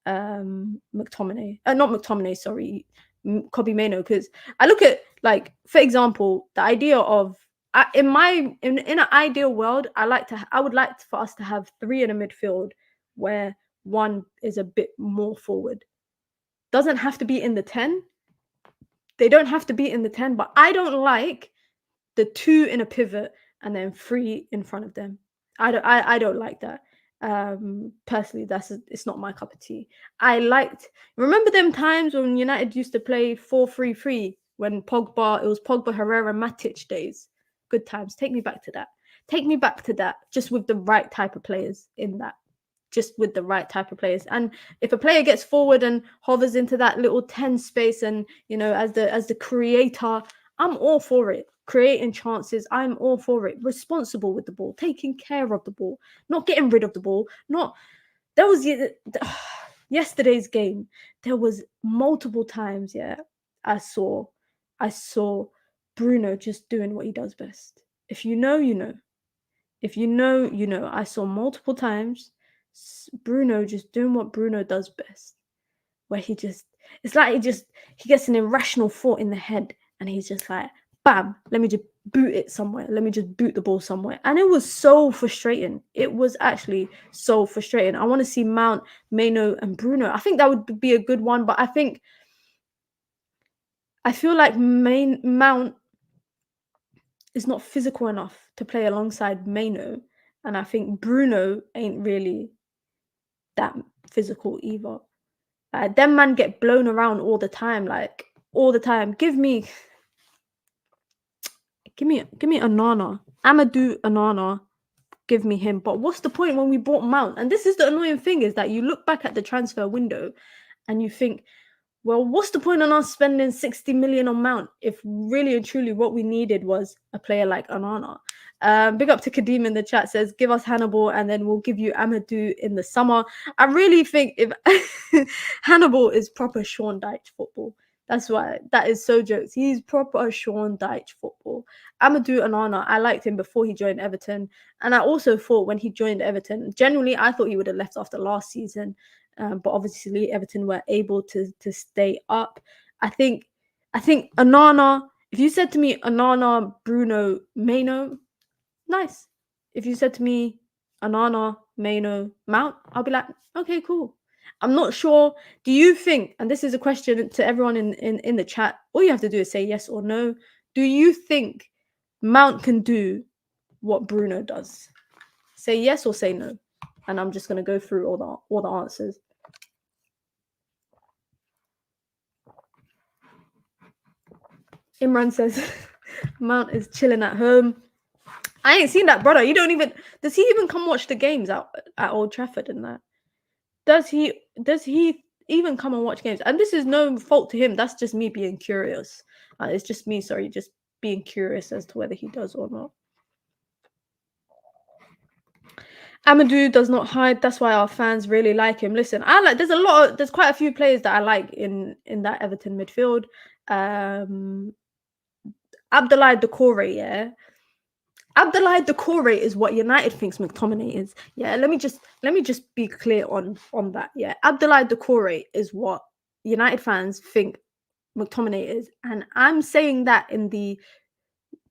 McTominay? Not McTominay, sorry, Kobbie Mainoo. Because I look at, like, for example, the idea of in an ideal world, I would like for us to have three in a midfield where one is a bit more forward. Doesn't have to be in the 10. They don't have to be in the 10, but I don't like the two in a pivot and then three in front of them. I don't like that. Personally, it's not my cup of tea. Remember them times when United used to play 4-3-3 when it was Pogba, Herrera, Matic days. Good times. Take me back to that. Take me back to that, just with the right type of players in that. Just with the right type of players. And if a player gets forward and hovers into that little 10 space and, as the creator, I'm all for it. Creating chances, I'm all for it. Responsible with the ball, taking care of the ball, not getting rid of the ball. There was yesterday's game. There was multiple times, I saw Bruno just doing what he does best. If you know, you know. If you know, you know. I saw multiple times Bruno just doing what Bruno does best, where it's like he gets an irrational thought in the head and he's just like, bam, let me just boot it somewhere. Let me just boot the ball somewhere. And it was so frustrating. It was actually so frustrating. I want to see Mount, Mainoo, and Bruno. I think that would be a good one, but I feel like Mount is not physical enough to play alongside Mainoo. And I think Bruno ain't really that physical either. Them man get blown around all the time, like all the time. Give me Onana. Amadou Onana. Give me him. But what's the point when we bought Mount? And this is the annoying thing, is that you look back at the transfer window and you think, well, what's the point on us spending 60 million on Mount if really and truly what we needed was a player like Onana? Big up to Kadim in the chat, says, give us Hannibal and then we'll give you Amadou in the summer. I really think if Hannibal is proper Sean Dyche football. That's why that is so jokes. He's proper Sean Dyche football. Amadou Onana, I liked him before he joined Everton. And I also thought when he joined Everton, generally I thought he would have left after last season. But obviously Everton were able to stay up. I think Onana, if you said to me Onana, Bruno, Mainoo, nice. If you said to me Onana, Mainoo, Mount, I'll be like, okay, cool. I'm not sure. Do you think, and this is a question to everyone in the chat, all you have to do is say yes or no. Do you think Mount can do what Bruno does? Say yes or say no. And I'm just going to go through all the answers. Imran says Mount is chilling at home. I ain't seen that, brother. Does he even come watch the games at Old Trafford and that? Does he even come and watch games? And this is no fault to him. That's just me being curious. It's just me, just being curious as to whether he does or not. Amadou does not hide. That's why our fans really like him. Listen, there's quite a few players that I like in that Everton midfield. Abdoulaye Doucouré, Abdoulaye Doucouré is what United thinks McTominay is. Yeah, let me just be clear on that. Yeah, Abdoulaye Doucouré is what United fans think McTominay is, and I'm saying that in the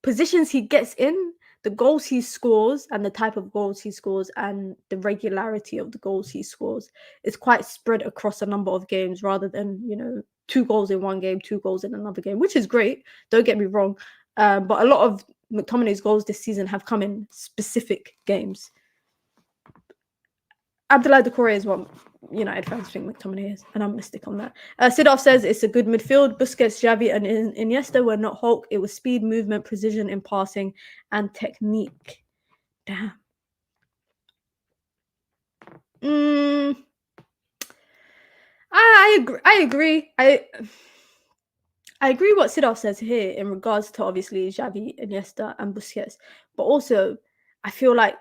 positions he gets in, the goals he scores, and the type of goals he scores, and the regularity of the goals he scores is quite spread across a number of games, rather than 2 goals in one game, 2 goals in another game, which is great. Don't get me wrong. But a lot of McTominay's goals this season have come in specific games. Abdoulaye Doucouré is what United fans think McTominay is, and I'm gonna stick on that. Sidorf says it's a good midfield. Busquets, Xavi, and Iniesta were not Hulk. It was speed, movement, precision in passing, and technique. Damn. I agree. I agree what Sidorf says here in regards to obviously Xavi, Iniesta, and Busquets, but also I feel like,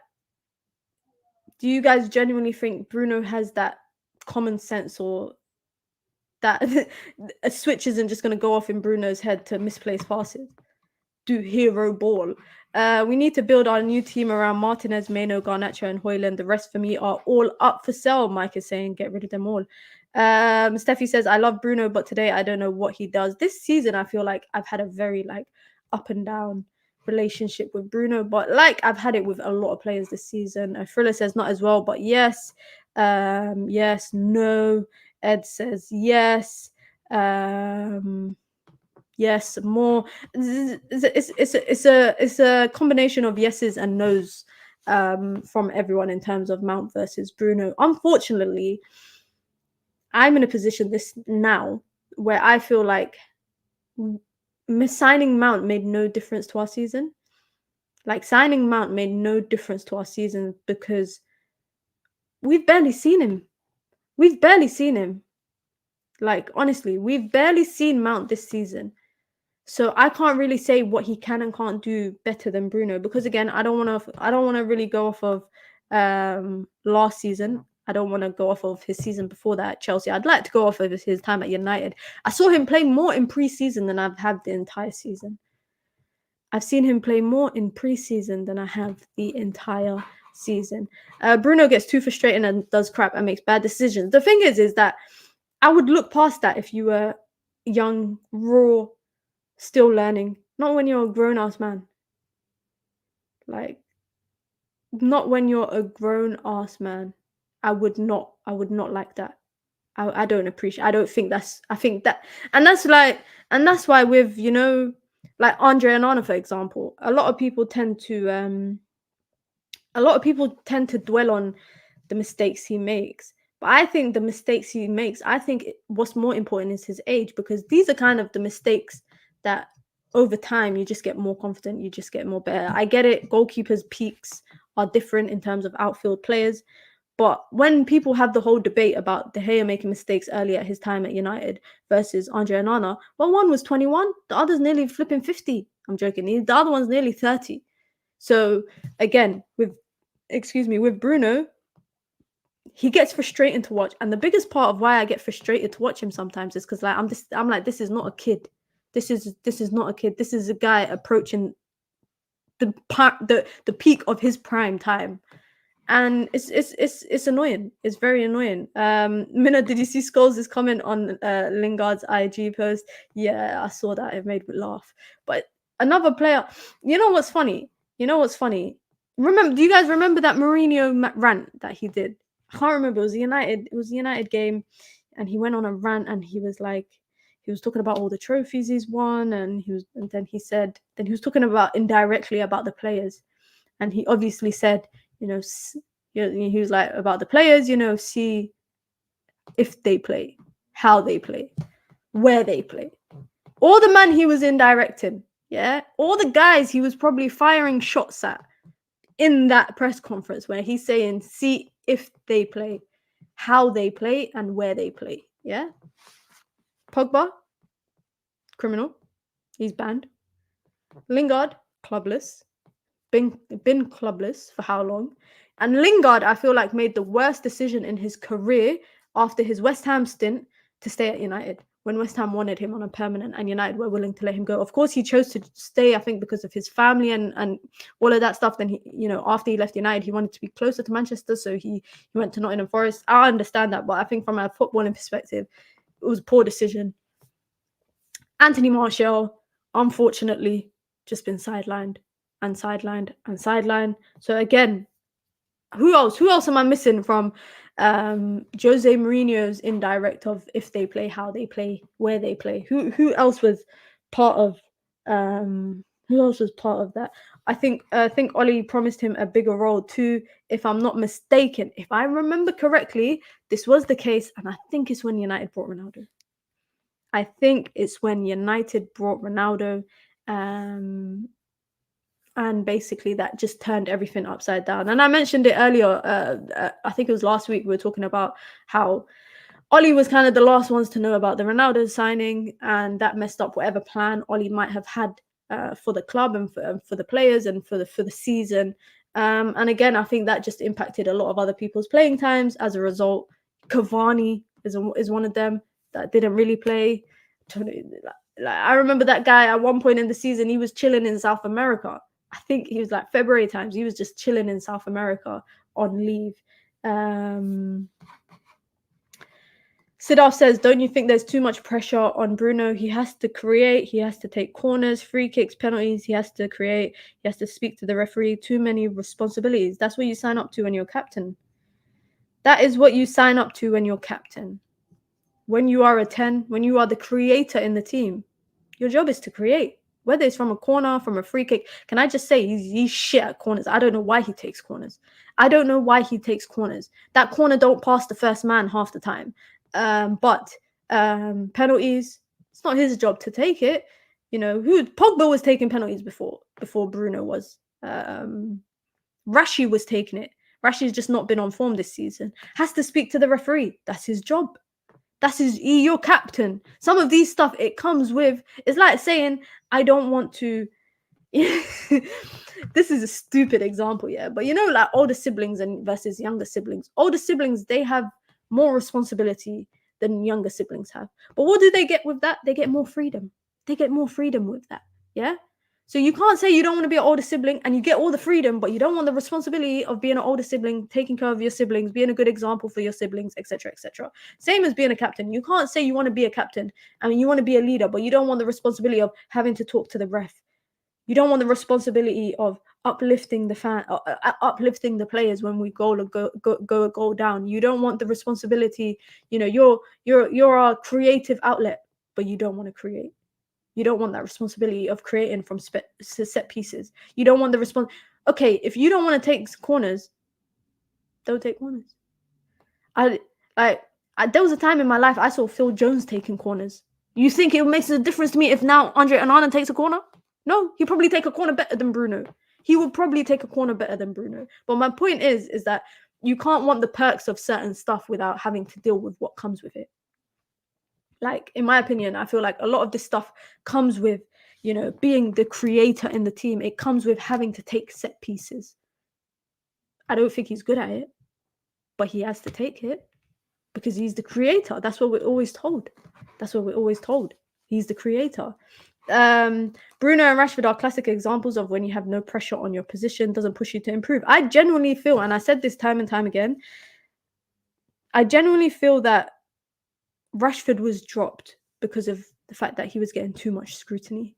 do you guys genuinely think Bruno has that common sense, or that a switch isn't just going to go off in Bruno's head to misplace passes? Do hero ball. We need to build our new team around Martinez, Meno, Garnacho, and Højlund. The rest for me are all up for sale. Mike is saying, get rid of them all. Steffi says, I love Bruno, but today I don't know what he does. This season, I feel like I've had a very up and down relationship with Bruno, but I've had it with a lot of players this season. Thriller says not as well, but yes. Yes, no. Ed says yes. Yes, more. It's a combination of yeses and nos from everyone in terms of Mount versus Bruno. Unfortunately, I'm in a position now where I feel like signing Mount made no difference to our season. Signing Mount made no difference to our season because we've barely seen him. Honestly, we've barely seen Mount this season. So I can't really say what he can and can't do better than Bruno, because again, I don't want to really go off of last season. I don't want to go off of his season before that at Chelsea. I'd like to go off of his time at United. I saw him play more in pre-season than I've had the entire season. I've seen him play more in pre-season than I have the entire season. Bruno gets too frustrated and does crap and makes bad decisions. The thing is that I would look past that if you were young, raw, still learning. Not when you're a grown-ass man. Not when you're a grown-ass man. I would not like that. I don't appreciate. I don't think that's. I think that, and that's why with Andre Onana, for example, a lot of people tend to dwell on the mistakes he makes. But I think the mistakes he makes, what's more important is his age, because these are kind of the mistakes that over time you just get more confident, you just get more better. I get it, goalkeepers' peaks are different in terms of outfield players, but when people have the whole debate about De Gea making mistakes early at his time at United versus Andre Onana, well, one was 21, the other's nearly flipping 50. I'm joking. The other one's nearly 30. So again, with Bruno, he gets frustrating to watch, and the biggest part of why I get frustrated to watch him sometimes is because I'm like, this is not a kid. This is not a kid. This is a guy approaching the peak of his prime time, and it's annoying. It's very annoying. Mina, did you see Scholes' comment on Lingard's IG post? Yeah, I saw that. It made me laugh. But another player, you know what's funny? Remember? Do you guys remember that Mourinho rant that he did? I can't remember. It was the United game, and he went on a rant, and he was talking about all the trophies he's won, and he was talking about indirectly about the players, and he obviously said, he was like, about the players, see if they play, how they play, where they play. All the man he was indirecting, all the guys he was probably firing shots at in that press conference where he's saying, see if they play, how they play, and where they play. Yeah. Pogba, criminal. He's banned. Lingard, clubless. Been clubless for how long? And Lingard, I feel like, made the worst decision in his career after his West Ham stint to stay at United. when West Ham wanted him on a permanent and United were willing to let him go. Of course, he chose to stay, I think, because of his family and all of that stuff. Then, after he left United, he wanted to be closer to Manchester, so he went to Nottingham Forest. I understand that, but I think from a footballing perspective, it was a poor decision. Anthony Martial, unfortunately, just been sidelined and sidelined and sidelined. So again, who else am I missing from Jose Mourinho's indirect of if they play, how they play, where they play? Who else was part of that? I think Ollie promised him a bigger role too, if I'm not mistaken. If I remember correctly, this was the case, and I think it's when United brought Ronaldo. And basically that just turned everything upside down. And I mentioned it earlier. I think it was last week. We were talking about how Ollie was kind of the last ones to know about the Ronaldo signing, and that messed up whatever plan Ollie might have had for the club and for the players and for the season. And again, I think that just impacted a lot of other people's playing times. As a result, Cavani is one of them that didn't really play. I remember that guy at one point in the season, he was chilling in South America. I think he was like February times. He was just chilling in South America on leave. Sidolf says, don't you think there's too much pressure on Bruno? He has to create. He has to take corners, free kicks, penalties. He has to create. He has to speak to the referee. Too many responsibilities. That's what you sign up to when you're captain. That is what you sign up to when you're captain. When you are a 10, when you are the creator in the team, your job is to create. Whether it's from a corner, from a free kick. Can I just say he's shit at corners? I don't know why he takes corners. That corner don't pass the first man half the time. But penalties, it's not his job to take it. Pogba was taking penalties before Bruno was. Rashi was taking it. Rashi's just not been on form this season. Has to speak to the referee. That's his job. You're captain. Some of these stuff, it comes with, it's like saying, I don't want to, this is a stupid example, yeah, but like older siblings versus younger siblings. Older siblings, they have more responsibility than younger siblings have. But what do they get with that? They get more freedom. With that, yeah? So you can't say you don't want to be an older sibling and you get all the freedom, but you don't want the responsibility of being an older sibling, taking care of your siblings, being a good example for your siblings, etc., etc. Same as being a captain. You can't say you want to be a captain and you want to be a leader, but you don't want the responsibility of having to talk to the ref. You don't want the responsibility of uplifting the players when we go a goal down. You don't want the responsibility. You're a creative outlet, but you don't want to create. You don't want that responsibility of creating from set pieces. You don't want the Okay, if you don't want to take corners, don't take corners. There was a time in my life I saw Phil Jones taking corners. You think it makes a difference to me if now Andre Onana takes a corner? No, he'll probably take a corner better than Bruno. But my point is that you can't want the perks of certain stuff without having to deal with what comes with it. Like, in my opinion, I feel like a lot of this stuff comes with, being the creator in the team. It comes with having to take set pieces. I don't think he's good at it, but he has to take it because he's the creator. That's what we're always told. He's the creator. Bruno and Rashford are classic examples of when you have no pressure on your position, doesn't push you to improve. I genuinely feel, and I said this time and time again, I genuinely feel that Rashford was dropped because of the fact that he was getting too much scrutiny.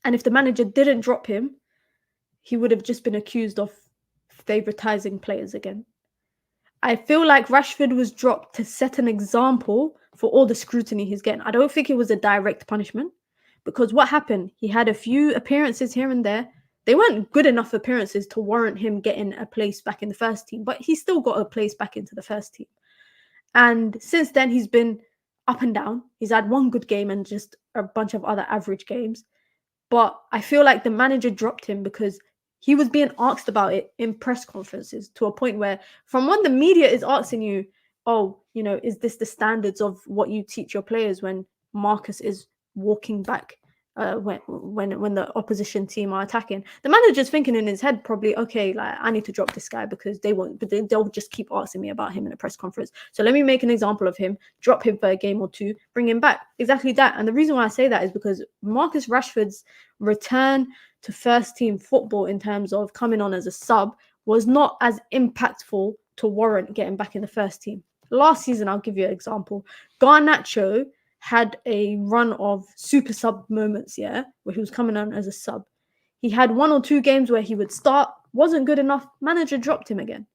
And if the manager didn't drop him, he would have just been accused of favoritizing players again. I feel like Rashford was dropped to set an example for all the scrutiny he's getting. I don't think it was a direct punishment because what happened? He had a few appearances here and there. They weren't good enough appearances to warrant him getting a place back in the first team, but he still got a place back into the first team. And since then, he's been up and down. He's had one good game and just a bunch of other average games. But I feel like the manager dropped him because he was being asked about it in press conferences to a point where from when the media is asking you, is this the standards of what you teach your players when Marcus is walking back when the opposition team are attacking. The manager's thinking in his head probably, okay, like I need to drop this guy because they'll just keep asking me about him in a press conference. So let me make an example of him, drop him for a game or two, bring him back. Exactly that. And the reason why I say that is because Marcus Rashford's return to first team football in terms of coming on as a sub was not as impactful to warrant getting back in the first team. Last season, I'll give you an example. Garnacho had a run of super sub moments, where he was coming on as a sub. He had 1 or 2 games where he would start, wasn't good enough, manager dropped him again.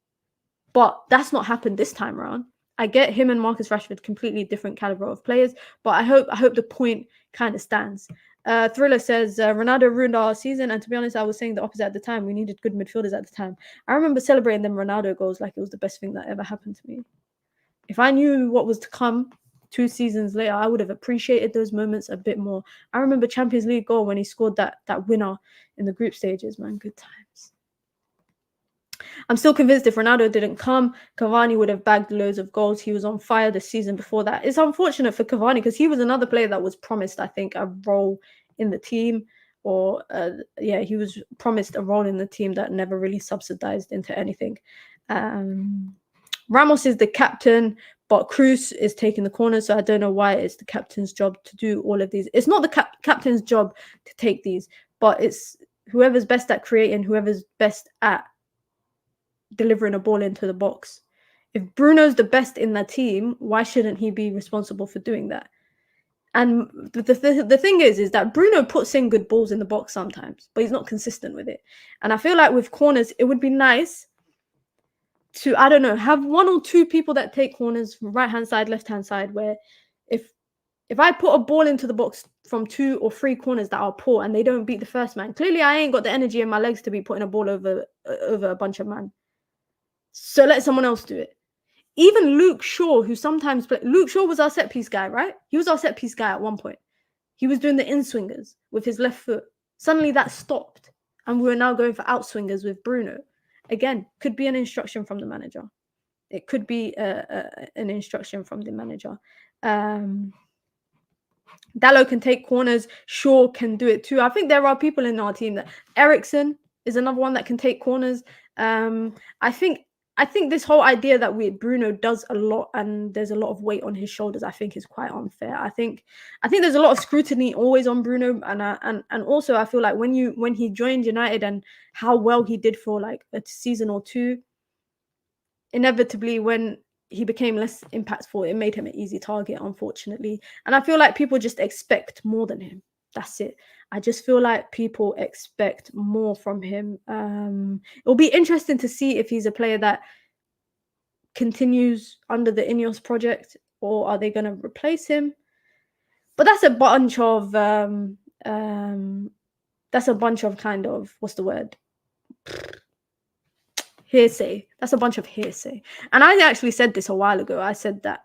But that's not happened this time around. I get him and Marcus Rashford completely different caliber of players, but I hope the point kind of stands. Thriller says, Ronaldo ruined our season, and to be honest, I was saying the opposite at the time. We needed good midfielders at the time. I remember celebrating them Ronaldo goals like it was the best thing that ever happened to me. If I knew what was to come 2 seasons later, I would have appreciated those moments a bit more. I remember Champions League goal when he scored that winner in the group stages, man. Good times. I'm still convinced if Ronaldo didn't come, Cavani would have bagged loads of goals. He was on fire the season before that. It's unfortunate for Cavani because he was another player that was promised, I think, a role in the team. Or, he was promised a role in the team that never really subsidized into anything. Ramos is the captain, but Cruz is taking the corner, so I don't know why it's the captain's job to do all of these. It's not the captain's job to take these, but it's whoever's best at creating, whoever's best at delivering a ball into the box. If Bruno's the best in the team, why shouldn't he be responsible for doing that? And the thing is that Bruno puts in good balls in the box sometimes, but he's not consistent with it. And I feel like with corners, it would be nice to, I don't know, have 1 or 2 people that take corners from right-hand side, left-hand side, where if I put a ball into the box from 2 or 3 corners that are poor and they don't beat the first man, clearly I ain't got the energy in my legs to be putting a ball over a bunch of man. So let someone else do it. Even Luke Shaw, who sometimes Luke Shaw was our set-piece guy, right? He was our set-piece guy at one point. He was doing the in-swingers with his left foot. Suddenly that stopped, and we were now going for out-swingers with Bruno. Again, could be an instruction from the manager. It could be an instruction from the manager. Dallo can take corners. Shaw can do it too. I think there are people in our team that Ericsson is another one that can take corners. I think this whole idea that Bruno does a lot and there's a lot of weight on his shoulders, I think is quite unfair. I think there's a lot of scrutiny always on Bruno, and also I feel like when he joined United and how well he did for like a season or 2, inevitably when he became less impactful, it made him an easy target, unfortunately. And I feel like people just expect more than him. That's it. I just feel like people expect more from him. It'll be interesting to see if he's a player that continues under the Ineos project, or are they going to replace him? But that's a bunch of kind of, what's the word? Hearsay. That's a bunch of hearsay. And I actually said this a while ago. I said a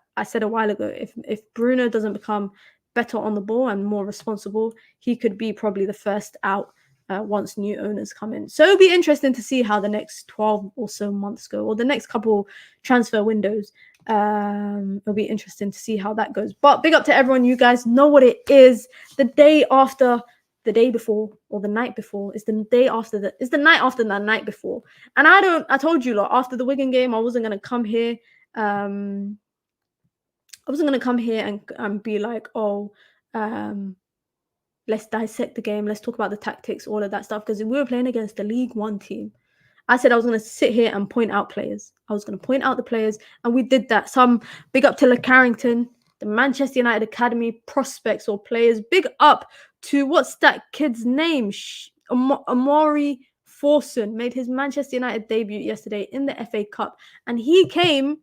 while ago, if Bruno doesn't become better on the ball and more responsible, he could be probably the first out once new owners come in. So it'll be interesting to see how the next 12 or so months go, or the next couple transfer windows. It'll be interesting to see how that goes. But big up to everyone. You guys know what it is. The day after, the day before, or the night before is the day after. It's the night after the night before. And I told you, like, after the Wigan game, I wasn't going to come here. I wasn't going to come here and be like, let's dissect the game. Let's talk about the tactics, all of that stuff. Because we were playing against the League One team. I said I was going to sit here and point out players. I was going to point out the players. And we did that. Some big up to Carrington, the Manchester United Academy prospects or players. Big up to, what's that kid's name? Amori Forson made his Manchester United debut yesterday in the FA Cup. And he came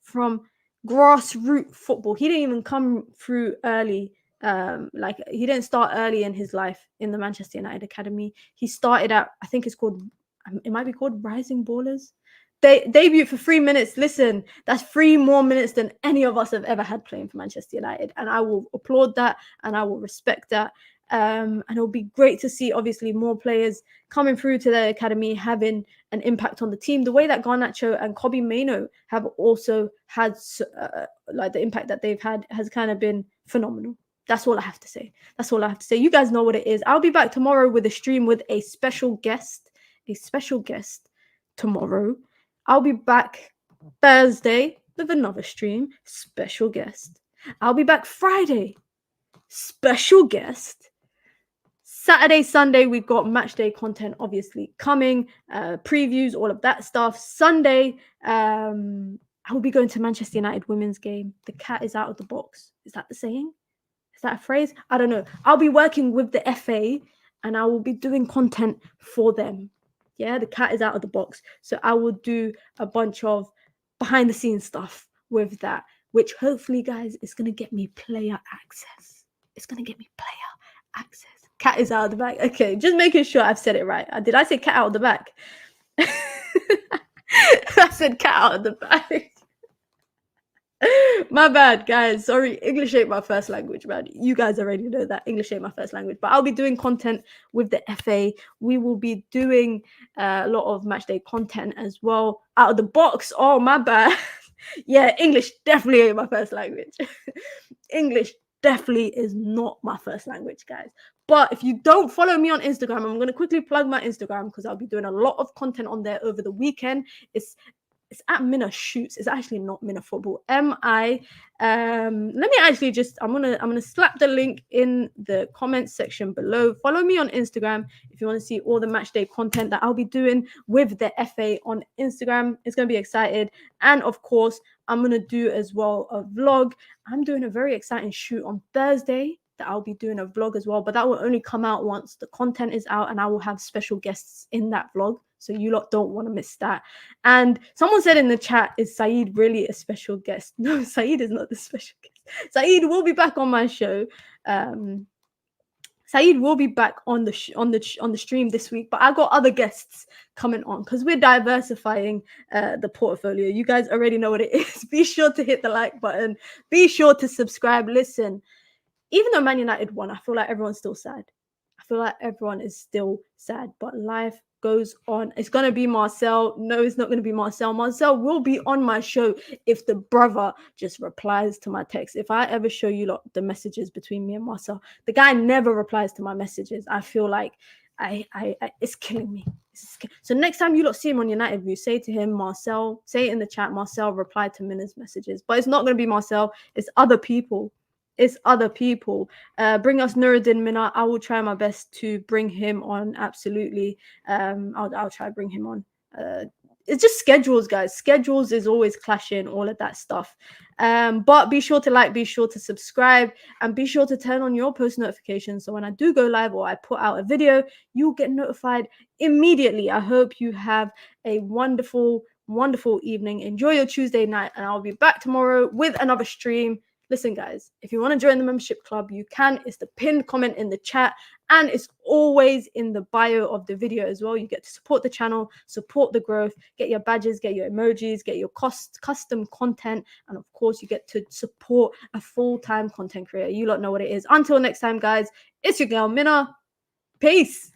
from grassroots football. He didn't even come through early. He didn't start early in his life in the Manchester United Academy. He started at, I think it might be called Rising Ballers. They debut for 3 minutes. Listen, that's 3 more minutes than any of us have ever had playing for Manchester United. And I will applaud that and I will respect that. And it'll be great to see, obviously, more players coming through to the academy, having an impact on the team. The way that Garnacho and Kobbie Mainoo have also had, the impact that they've had has kind of been phenomenal. That's all I have to say. That's all I have to say. You guys know what it is. I'll be back tomorrow with a stream with a special guest. A special guest tomorrow. I'll be back Thursday with another stream. Special guest. I'll be back Friday. Special guest. Saturday, Sunday, we've got match day content obviously coming, previews, all of that stuff. Sunday, I will be going to Manchester United women's game. The cat is out of the box. Is that the saying? Is that a phrase? I don't know. I'll be working with the FA and I will be doing content for them. Yeah, the cat is out of the box. So I will do a bunch of behind the scenes stuff with that, which hopefully, guys, is going to get me player access. It's going to get me player access. Cat is out of the bag. Okay, just making sure I've said it right. Did I say cat out of the bag? I said cat out of the bag. My bad, guys. Sorry, English ain't my first language, man. You guys already know that English ain't my first language. But I'll be doing content with the FA. We will be doing a lot of matchday content as well. Out of the box. Oh, my bad. Yeah, English definitely ain't my first language. English definitely is not my first language, guys. But if you don't follow me on Instagram, I'm going to quickly plug my Instagram because I'll be doing a lot of content on there over the weekend. It's at Mina Shoots. It's actually not MinaFootball. Let me actually just I'm gonna slap the link in the comments section below. Follow me on Instagram if you want to see all the matchday content that I'll be doing with the FA on Instagram. It's gonna be excited. And of course, I'm gonna do as well a vlog. I'm doing a very exciting shoot on Thursday that I'll be doing a vlog as well, but that will only come out once the content is out and I will have special guests in that vlog. So you lot don't want to miss that. And someone said in the chat, is Saeed really a special guest? No, Saeed is not the special guest. Saeed will be back on my show. Saeed will be back on the stream this week, but I got other guests coming on because we're diversifying the portfolio. You guys already know what it is. Be sure to hit the like button. Be sure to subscribe. Listen, even though Man United won, I feel like everyone's still sad. I feel like everyone is still sad, but life goes on. It's going to be Marcel. No, it's not going to be Marcel. Marcel will be on my show if the brother just replies to my text. If I ever show you lot the messages between me and Marcel, the guy never replies to my messages. I feel like it's killing me. So next time you lot see him on United View, say to him, Marcel, say it in the chat, Marcel replied to Mina's messages. But it's not going to be Marcel. It's other people. It's other people. Bring us Nuruddin Mina. I will try my best to bring him on. Absolutely. I'll try to bring him on. It's just schedules, guys. Schedules is always clashing, all of that stuff. But be sure to like, be sure to subscribe, and be sure to turn on your post notifications. So when I do go live or I put out a video, you'll get notified immediately. I hope you have a wonderful, wonderful evening. Enjoy your Tuesday night, and I'll be back tomorrow with another stream. Listen, guys, if you want to join the membership club, you can. It's the pinned comment in the chat, and it's always in the bio of the video as well. You get to support the channel, support the growth, get your badges, get your emojis, get your custom content, and of course, you get to support a full-time content creator. You lot know what it is. Until next time, guys, it's your girl, Mina. Peace.